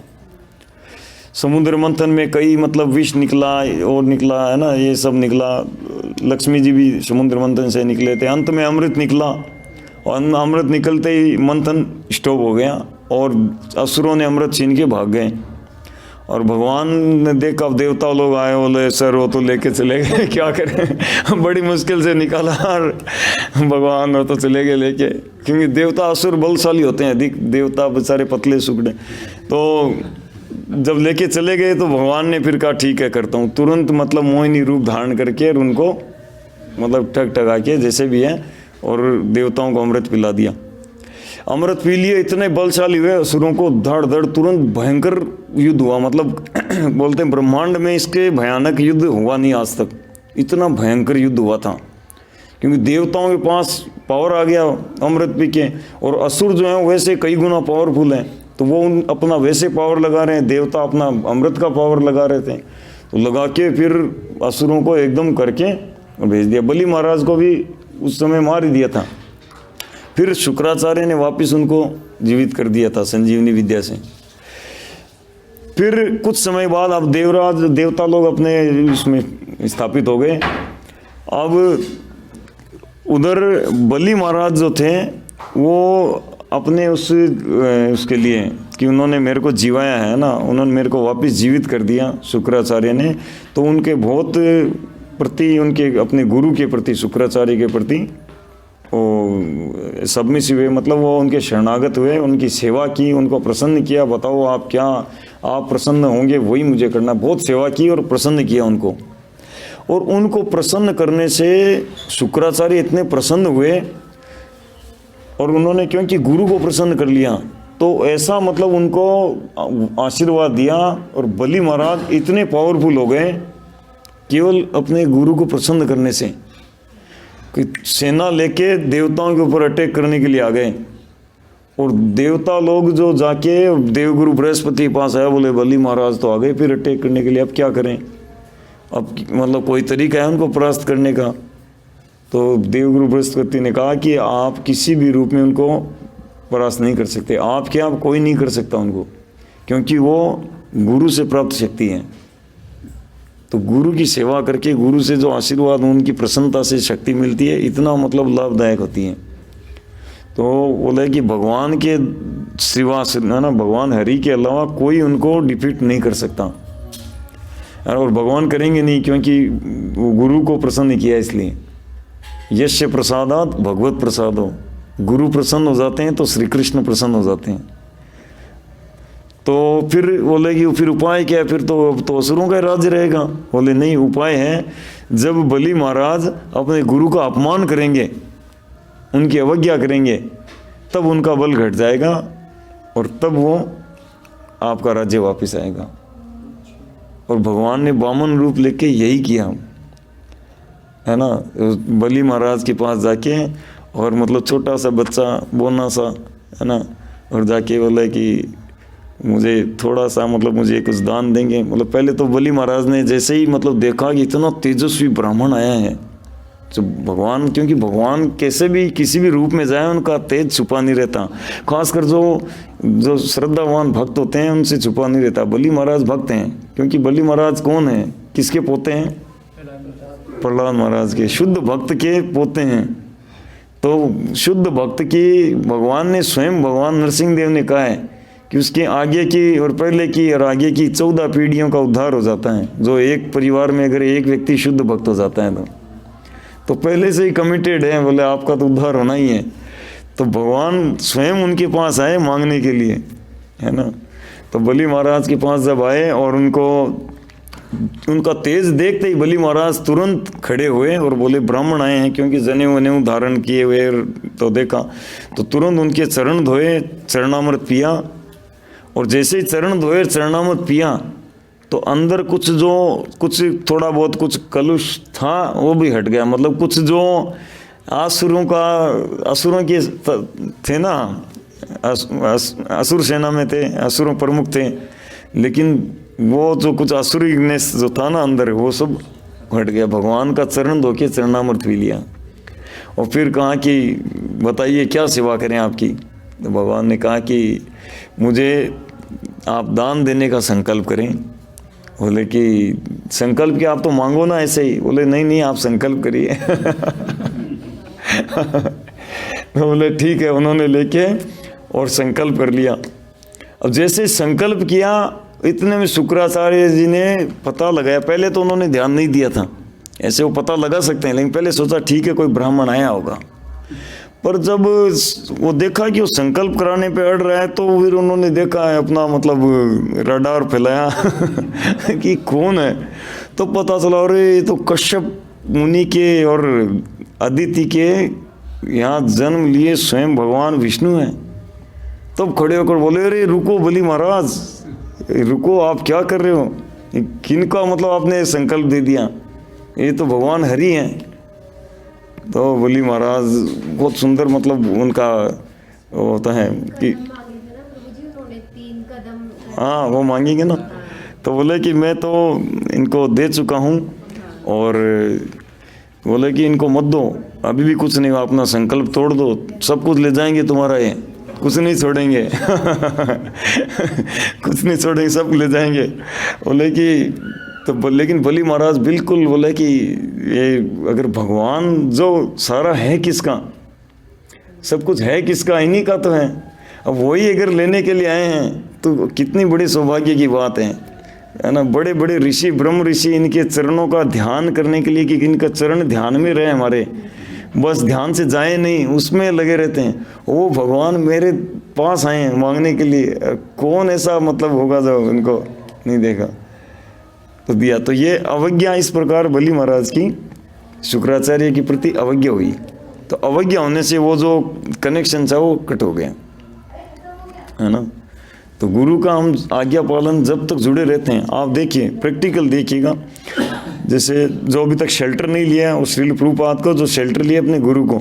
समुद्र मंथन में कई मतलब विष निकला और निकला है ना, ये सब निकला, लक्ष्मी जी भी समुद्र मंथन से निकले थे, अंत में अमृत निकला और अमृत निकलते ही मंथन स्टॉप हो गया और असुरों ने अमृत छीन के भाग गए। और भगवान ने देखा, अब देवता लोग आए, बोले सर वो तो लेके चले गए, क्या करें, बड़ी मुश्किल से निकाला और भगवान वो तो चले गए लेके, क्योंकि देवता असुर बलशाली होते हैं, अधिक देवता बेचारे पतले सुगड़े। तो जब लेके चले गए तो भगवान ने फिर कहा ठीक है करता हूँ, तुरंत मतलब मोहिनी रूप धारण करके और उनको मतलब ठग ठगा के जैसे भी है और देवताओं को अमृत पिला दिया। अमृत पी लिए, इतने बलशाली हुए, असुरों को धड़ धड़ तुरंत भयंकर युद्ध हुआ, मतलब बोलते हैं ब्रह्मांड में इसके भयानक युद्ध हुआ नहीं आज तक, इतना भयंकर युद्ध हुआ था, क्योंकि देवताओं के पास पावर आ गया अमृत पी के, और असुर जो हैं वैसे कई गुना पावरफुल हैं, तो वो अपना वैसे पावर लगा रहे हैं, देवता अपना अमृत का पावर लगा रहे थे, तो लगा के फिर असुरों को एकदम करके भेज दिया। बलि महाराज को भी उस समय मार ही दिया था, फिर शुक्राचार्य ने वापस उनको जीवित कर दिया था संजीवनी विद्या से। फिर कुछ समय बाद अब देवता लोग अपने इसमें स्थापित हो गए। अब उधर बलि महाराज जो थे वो अपने उसके लिए कि उन्होंने मेरे को जीवाया है ना, उन्होंने मेरे को वापस जीवित कर दिया शुक्राचार्य ने, तो उनके बहुत प्रति, उनके अपने गुरु के प्रति, शुक्राचार्य के प्रति वो सबमिसिव हुए, मतलब वो उनके शरणागत हुए, उनकी सेवा की, उनको प्रसन्न किया, बताओ आप क्या, आप प्रसन्न होंगे वही मुझे करना, बहुत सेवा की और प्रसन्न किया उनको। और उनको प्रसन्न करने से शुक्राचार्य इतने प्रसन्न हुए और उन्होंने क्योंकि गुरु को प्रसन्न कर लिया, तो ऐसा मतलब उनको आशीर्वाद दिया और बलि महाराज इतने पावरफुल हो गए केवल अपने गुरु को प्रसन्न करने से, कि सेना लेके देवताओं के ऊपर अटैक करने के लिए आ गए। और देवता लोग जो जाके देवगुरु बृहस्पति के पास आया, बोले बलि महाराज तो आ गए फिर अटैक करने के लिए, अब क्या करें, अब मतलब कोई तरीका है उनको परास्त करने का। तो देवगुरु बृहस्पति ने कहा कि आप किसी भी रूप में उनको परास्त नहीं कर सकते, आप क्या, आप कोई नहीं कर सकता उनको, क्योंकि वो गुरु से प्राप्त शक्ति है। तो गुरु की सेवा करके गुरु से जो आशीर्वाद, उनकी प्रसन्नता से शक्ति मिलती है, इतना मतलब लाभदायक होती है। तो बोले कि भगवान के सिवा है ना, भगवान हरि के अलावा कोई उनको डिफीट नहीं कर सकता, और भगवान करेंगे नहीं, क्योंकि वो गुरु को प्रसन्न किया इसलिए। यश प्रसादात भगवत प्रसादो, गुरु प्रसन्न हो जाते हैं तो श्री कृष्ण प्रसन्न हो जाते हैं। तो फिर बोले कि फिर उपाय क्या है, फिर तो असुरों का राज्य रहेगा। बोले नहीं, उपाय है, जब बलि महाराज अपने गुरु का अपमान करेंगे, उनकी अवज्ञा करेंगे, तब उनका बल घट जाएगा और तब वो आपका राज्य वापस आएगा। और भगवान ने वामन रूप लेके यही किया, है ना, बलि महाराज के पास जाके, और मतलब छोटा सा बच्चा बोना सा, है ना, और जाके बोला कि मुझे थोड़ा सा मतलब मुझे कुछ दान देंगे। मतलब पहले तो बलि महाराज ने जैसे ही मतलब देखा कि इतना तेजस्वी ब्राह्मण आया है, तो भगवान, क्योंकि भगवान कैसे भी किसी भी रूप में जाए उनका तेज छुपा नहीं रहता, खासकर जो श्रद्धावान भक्त होते हैं उनसे छुपा नहीं रहता। बलि महाराज भक्त हैं, क्योंकि बलि महाराज कौन है, किसके पोते हैं, प्रहलाद महाराज के, शुद्ध भक्त के पोते हैं। तो शुद्ध भक्त की भगवान ने स्वयं, भगवान नरसिंह देव ने कहा है कि उसके आगे की और पहले की और आगे की 14 पीढ़ियों का उद्धार हो जाता है। जो एक परिवार में अगर एक व्यक्ति शुद्ध भक्त हो जाता है तो पहले से ही कमिटेड है, बोले आपका तो उद्धार होना ही है। तो भगवान स्वयं उनके पास आए मांगने के लिए, है ना। तो बलि महाराज के पास जब आए और उनका तेज देखते ही बलि महाराज तुरंत खड़े हुए और बोले ब्राह्मण आए हैं, क्योंकि जनेऊ वनेऊ धारण किए हुए, तो देखा तो तुरंत उनके चरण धोए, चरणामृत पिया। और जैसे ही चरण धोए, चरणामृत पिया, तो अंदर कुछ थोड़ा बहुत कुछ कलुष था वो भी हट गया। मतलब कुछ जो असुरों के थे ना, असुर सेना में थे, असुरों प्रमुख थे, लेकिन वो जो कुछ असुरीनेस जो था ना अंदर, वो सब हट गया, भगवान का चरण धो के चरणामृत पी लिया। और फिर कहा कि बताइए क्या सेवा करें आपकी। तो भगवान ने कहा कि मुझे आप दान देने का संकल्प करें। बोले कि संकल्प क्या, आप तो मांगो ना ऐसे ही। बोले नहीं नहीं, आप संकल्प करिए। तो बोले ठीक है, उन्होंने लेके और संकल्प कर लिया। अब जैसे संकल्प किया, इतने में शुक्राचार्य जी ने पता लगाया। पहले तो उन्होंने ध्यान नहीं दिया था, ऐसे वो पता लगा सकते हैं, लेकिन पहले सोचा ठीक है कोई ब्राह्मण आया होगा। पर जब वो देखा कि वो संकल्प कराने पे अड़ रहा है, तो फिर उन्होंने देखा है अपना मतलब रडार फैलाया कि कौन है। तो पता चला अरे ये तो कश्यप मुनि के और अदिति के यहाँ जन्म लिए स्वयं भगवान विष्णु हैं। तब खड़े होकर बोले अरे रुको बलि महाराज, रुको, आप क्या कर रहे हो, किनका मतलब आपने संकल्प दे दिया, ये तो भगवान हरि हैं। तो बलि महाराज बहुत सुंदर मतलब उनका होता है कि हाँ वो मांगेंगे ना। तो बोले कि मैं तो इनको दे चुका हूँ, और बोले कि इनको मत दो, अभी भी कुछ नहीं, अपना संकल्प तोड़ दो, सब कुछ ले जाएंगे तुम्हारा, ये कुछ नहीं छोड़ेंगे। कुछ नहीं छोड़ेंगे, सब ले जाएंगे। बोले कि तो लेकिन बलि महाराज बिल्कुल बोले कि ये अगर भगवान जो सारा है किसका, सब कुछ है किसका, इन्हीं का तो है। अब वही अगर लेने के लिए आए हैं तो कितनी बड़ी सौभाग्य की बात है ना। बड़े बड़े ऋषि, ब्रह्म ऋषि, इनके चरणों का ध्यान करने के लिए कि इनका चरण ध्यान में रहे हमारे, बस ध्यान से जाए नहीं, उसमें लगे रहते हैं। वो भगवान मेरे पास आए हैं मांगने के लिए, कौन ऐसा मतलब होगा जो इनको नहीं देखा तो दिया। तो ये अवज्ञा इस प्रकार बलि महाराज की शुक्राचार्य के प्रति अवज्ञा हुई। तो अवज्ञा होने से वो जो कनेक्शन था वो कट हो गया, है ना। तो गुरु का हम आज्ञा पालन जब तक जुड़े रहते हैं, आप देखिए प्रैक्टिकल देखिएगा, जैसे जो अभी तक शेल्टर नहीं लिया, उस श्रील प्रभुपाद को जो शेल्टर लिया अपने गुरु को,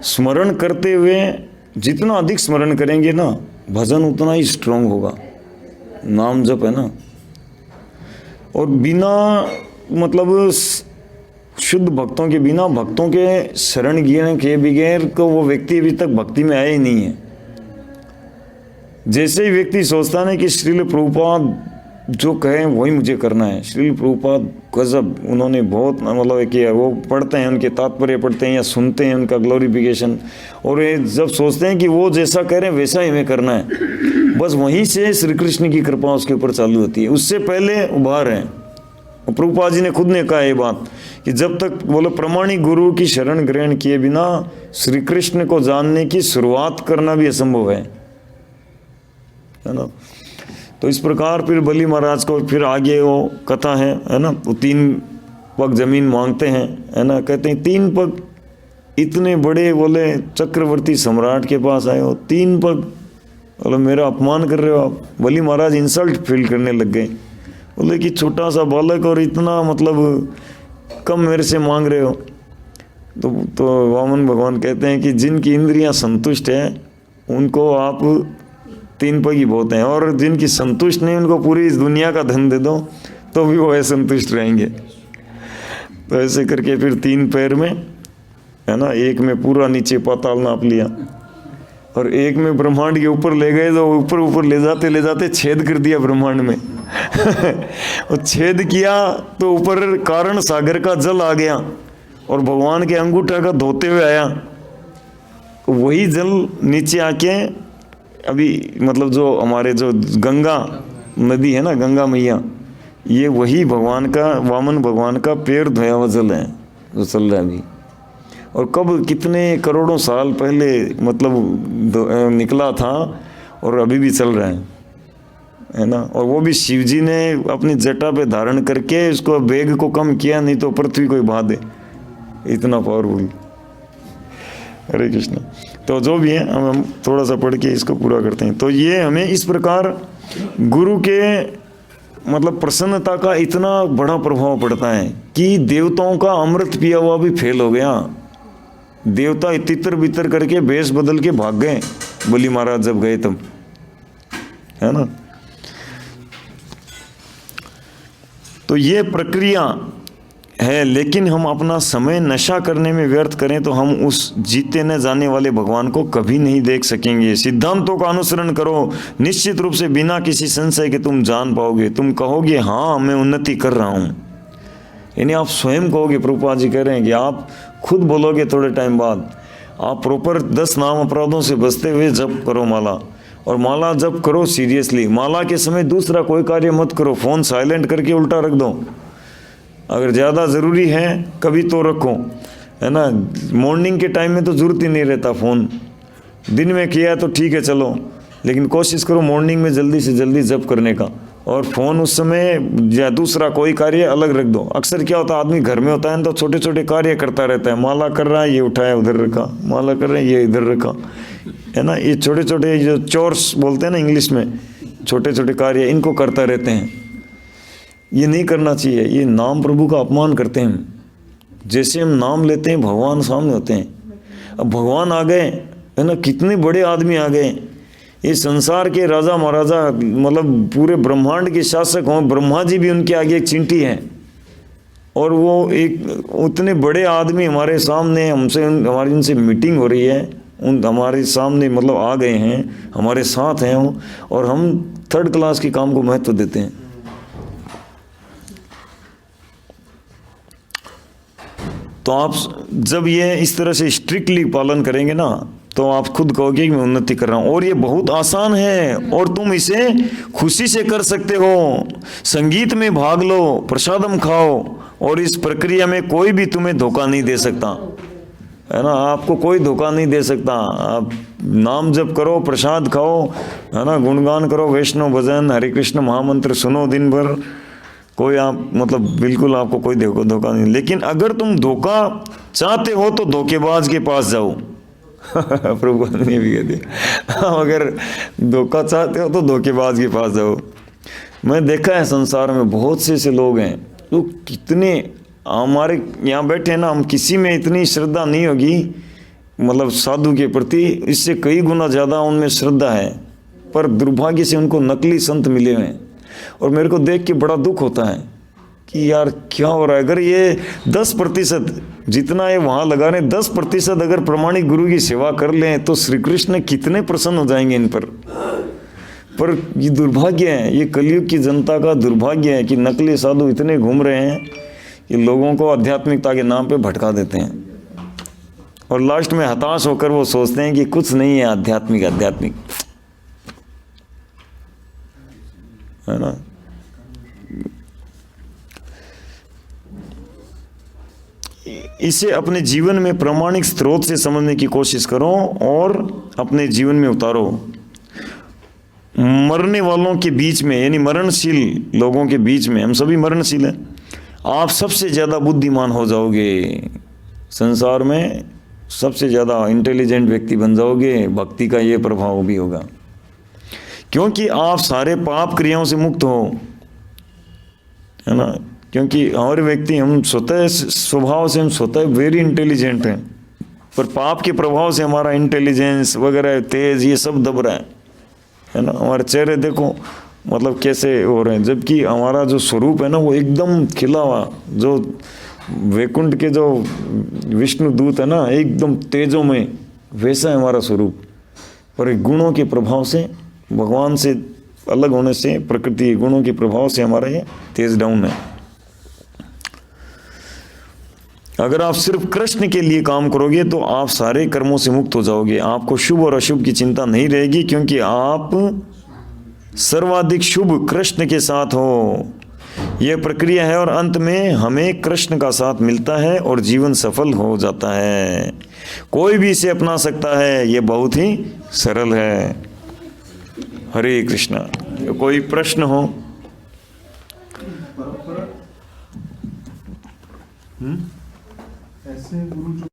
स्मरण करते हुए जितना अधिक स्मरण करेंगे ना, भजन उतना ही स्ट्रांग होगा, नाम जप है ना। और बिना मतलब शुद्ध भक्तों के, बिना भक्तों के शरण गिरने के बगैर को वो व्यक्ति अभी तक भक्ति में आया ही नहीं है। जैसे ही व्यक्ति सोचता है कि श्रील प्रभुपाद जो कहें वही मुझे करना है, श्रील प्रभुपाद गजब, उन्होंने बहुत मतलब किया, वो पढ़ते हैं, उनके तात्पर्य पढ़ते हैं या सुनते हैं उनका ग्लोरिफिकेशन, और ये जब सोचते हैं कि वो जैसा कह रहे हैं वैसा ही हमें करना है, बस वहीं से श्री कृष्ण की कृपा उसके ऊपर चालू होती है। उससे पहले उभार है। प्रभुपाद जी ने खुद ने कहा ये बात कि जब तक बोलो प्रमाणिक गुरु की शरण ग्रहण किए बिना श्री कृष्ण को जानने की शुरुआत करना भी असंभव है ना। तो इस प्रकार फिर बलि महाराज को फिर आगे वो कथा है ना, वो 3 पग जमीन मांगते हैं, है ना। कहते हैं 3 पग, इतने बड़े बोले चक्रवर्ती सम्राट के पास आए हो, 3 पग, बोले मेरा अपमान कर रहे हो आप। बलि महाराज इंसल्ट फील करने लग गए, बोले कि छोटा सा बालक और इतना मतलब कम मेरे से मांग रहे हो। तो वामन भगवान कहते हैं कि जिनकी इंद्रियां संतुष्ट है उनको आप 3 पग ही बहुत हैं, और जिनकी संतुष्ट नहीं उनको पूरी इस दुनिया का धन दे दो तो भी वो असंतुष्ट रहेंगे। तो ऐसे करके फिर 3 पैर में, है ना, एक में पूरा नीचे पाताल नाप लिया और एक में ब्रह्मांड के ऊपर ले गए, तो ऊपर ले जाते छेद कर दिया ब्रह्मांड में। और छेद किया तो ऊपर कारण सागर का जल आ गया और भगवान के अंगूठा का धोते हुए आया। वही जल नीचे आके अभी मतलब जो हमारे जो गंगा नदी है ना, गंगा मैया, ये वही भगवान का, वामन भगवान का पैर धोया हुआ जल है जो चल रहा है अभी। और कब कितने करोड़ों साल पहले मतलब निकला था और अभी भी चल रहा है ना। और वो भी शिव जी ने अपनी जटा पे धारण करके इसको वेग को कम किया, नहीं तो पृथ्वी को ही बहा दे, इतना पावरफुल। हरे कृष्ण। तो जो भी है हम थोड़ा सा पढ़ के इसको पूरा करते हैं। तो ये हमें इस प्रकार गुरु के मतलब प्रसन्नता का इतना बड़ा प्रभाव पड़ता है कि देवताओं का अमृत पिया हुआ भी फेल हो गया। देवता तितर बितर करके भेष बदल के भाग गए बलि महाराज जब गए तब, है ना। तो ये प्रक्रिया है, लेकिन हम अपना समय नशा करने में व्यर्थ करें तो हम उस जीते न जाने वाले भगवान को कभी नहीं देख सकेंगे। सिद्धांतों का अनुसरण करो, निश्चित रूप से बिना किसी संशय के तुम जान पाओगे। तुम कहोगे हाँ मैं उन्नति कर रहा हूँ, यानी आप स्वयं कहोगे। प्रभुपाद जी कह रहे हैं कि आप खुद बोलोगे थोड़े टाइम बाद। आप प्रॉपर 10 नाम अपराधों से बचते हुए जप करो माला, और माला जप करो सीरियसली। माला के समय दूसरा कोई कार्य मत करो, फ़ोन साइलेंट करके उल्टा रख दो। अगर ज़्यादा ज़रूरी है कभी तो रखो, है ना। मॉर्निंग के टाइम में तो ज़रूरत ही नहीं रहता फ़ोन, दिन में किया तो ठीक है चलो, लेकिन कोशिश करो मॉर्निंग में जल्दी से जल्दी जप करने का। और फ़ोन उस समय या दूसरा कोई कार्य अलग रख दो। अक्सर क्या होता है, आदमी घर में होता है तो छोटे छोटे कार्य करता रहता है। माला कर रहा है, ये उठाया उधर रखा, माला कर रहा है, ये इधर रखा, है ना। ये छोटे छोटे जो चोर्स बोलते हैं ना इंग्लिश में, छोटे छोटे कार्य इनको करता रहते हैं। ये नहीं करना चाहिए, ये नाम प्रभु का अपमान करते हैं हम। जैसे हम नाम लेते हैं भगवान सामने होते हैं। अब भगवान आ गए, है ना, कितने बड़े आदमी आ गए। ये संसार के राजा महाराजा, मतलब पूरे ब्रह्मांड के शासक हों, ब्रह्मा जी भी उनके आगे एक चींटी हैं। और वो एक उतने बड़े आदमी हमारे सामने, हमसे हमारी उनसे मीटिंग हो रही है, हमारे सामने मतलब आ गए हैं, हमारे साथ हैं वो, और हम 3rd क्लास के काम को महत्व देते हैं। तो आप जब ये इस तरह से स्ट्रिक्टली पालन करेंगे ना, तो आप खुद कहोगे कि मैं उन्नति कर रहा हूँ। और ये बहुत आसान है और तुम इसे खुशी से कर सकते हो। संगीत में भाग लो, प्रसादम खाओ, और इस प्रक्रिया में कोई भी तुम्हें धोखा नहीं दे सकता, है ना। आपको कोई धोखा नहीं दे सकता। आप नाम जप करो, प्रसाद खाओ, है ना, गुणगान करो, वैष्णव भजन, हरे कृष्ण महामंत्र सुनो दिन भर, कोई आप मतलब बिल्कुल आपको कोई धोखा नहीं। लेकिन अगर तुम धोखा चाहते हो तो धोखेबाज के पास जाओ। प्रभु ने भी कह दिया, अगर धोखा चाहते हो तो धोखेबाज के पास जाओ। मैं देखा है संसार में बहुत से ऐसे लोग हैं तो कितने, हमारे यहाँ बैठे हैं ना, हम किसी में इतनी श्रद्धा नहीं होगी मतलब साधु के प्रति, इससे कई गुना ज़्यादा उनमें श्रद्धा है, पर दुर्भाग्य से उनको नकली संत मिले हुए हैं। और मेरे को देख के बड़ा दुख होता है कि यार क्या हो रहा है। अगर ये 10% जितना ये वहाँ लगा रहे, 10% अगर प्रमाणिक गुरु की सेवा कर लें तो श्री कृष्ण कितने प्रसन्न हो जाएंगे इन पर ये दुर्भाग्य है, ये कलयुग की जनता का दुर्भाग्य है कि नकली साधु इतने घूम रहे हैं कि लोगों को आध्यात्मिकता के नाम पे भटका देते हैं, और लास्ट में हताश होकर वो सोचते हैं कि कुछ नहीं है आध्यात्मिक, है ना। इसे अपने जीवन में प्रामाणिक स्रोत से समझने की कोशिश करो और अपने जीवन में उतारो। मरने वालों के बीच में, यानी मरणशील लोगों के बीच में, हम सभी मरणशील हैं, आप सबसे ज़्यादा बुद्धिमान हो जाओगे। संसार में सबसे ज़्यादा इंटेलिजेंट व्यक्ति बन जाओगे। भक्ति का ये प्रभाव भी होगा, क्योंकि आप सारे पाप क्रियाओं से मुक्त हो, है ना। क्योंकि हमारे व्यक्ति, हम स्वतः स्वभाव से हम स्वतः वेरी इंटेलिजेंट हैं, पर पाप के प्रभाव से हमारा इंटेलिजेंस वगैरह तेज ये सब दब रहा है ना। हमारे चेहरे देखो मतलब कैसे हो रहे हैं, जबकि हमारा जो स्वरूप है ना वो एकदम खिला हुआ, जो वैकुंठ के जो विष्णु दूत है ना एकदम तेजों में, वैसा है हमारा स्वरूप। पर गुणों के प्रभाव से, भगवान से अलग होने से, प्रकृति गुणों के प्रभाव से हमारा ये तेज डाउन है। अगर आप सिर्फ कृष्ण के लिए काम करोगे तो आप सारे कर्मों से मुक्त हो जाओगे। आपको शुभ और अशुभ की चिंता नहीं रहेगी, क्योंकि आप सर्वाधिक शुभ कृष्ण के साथ हो। यह प्रक्रिया है और अंत में हमें कृष्ण का साथ मिलता है और जीवन सफल हो जाता है। कोई भी इसे अपना सकता है, यह बहुत ही सरल है। हरे कृष्णा। कोई प्रश्न हो? ऐसे गुरु जो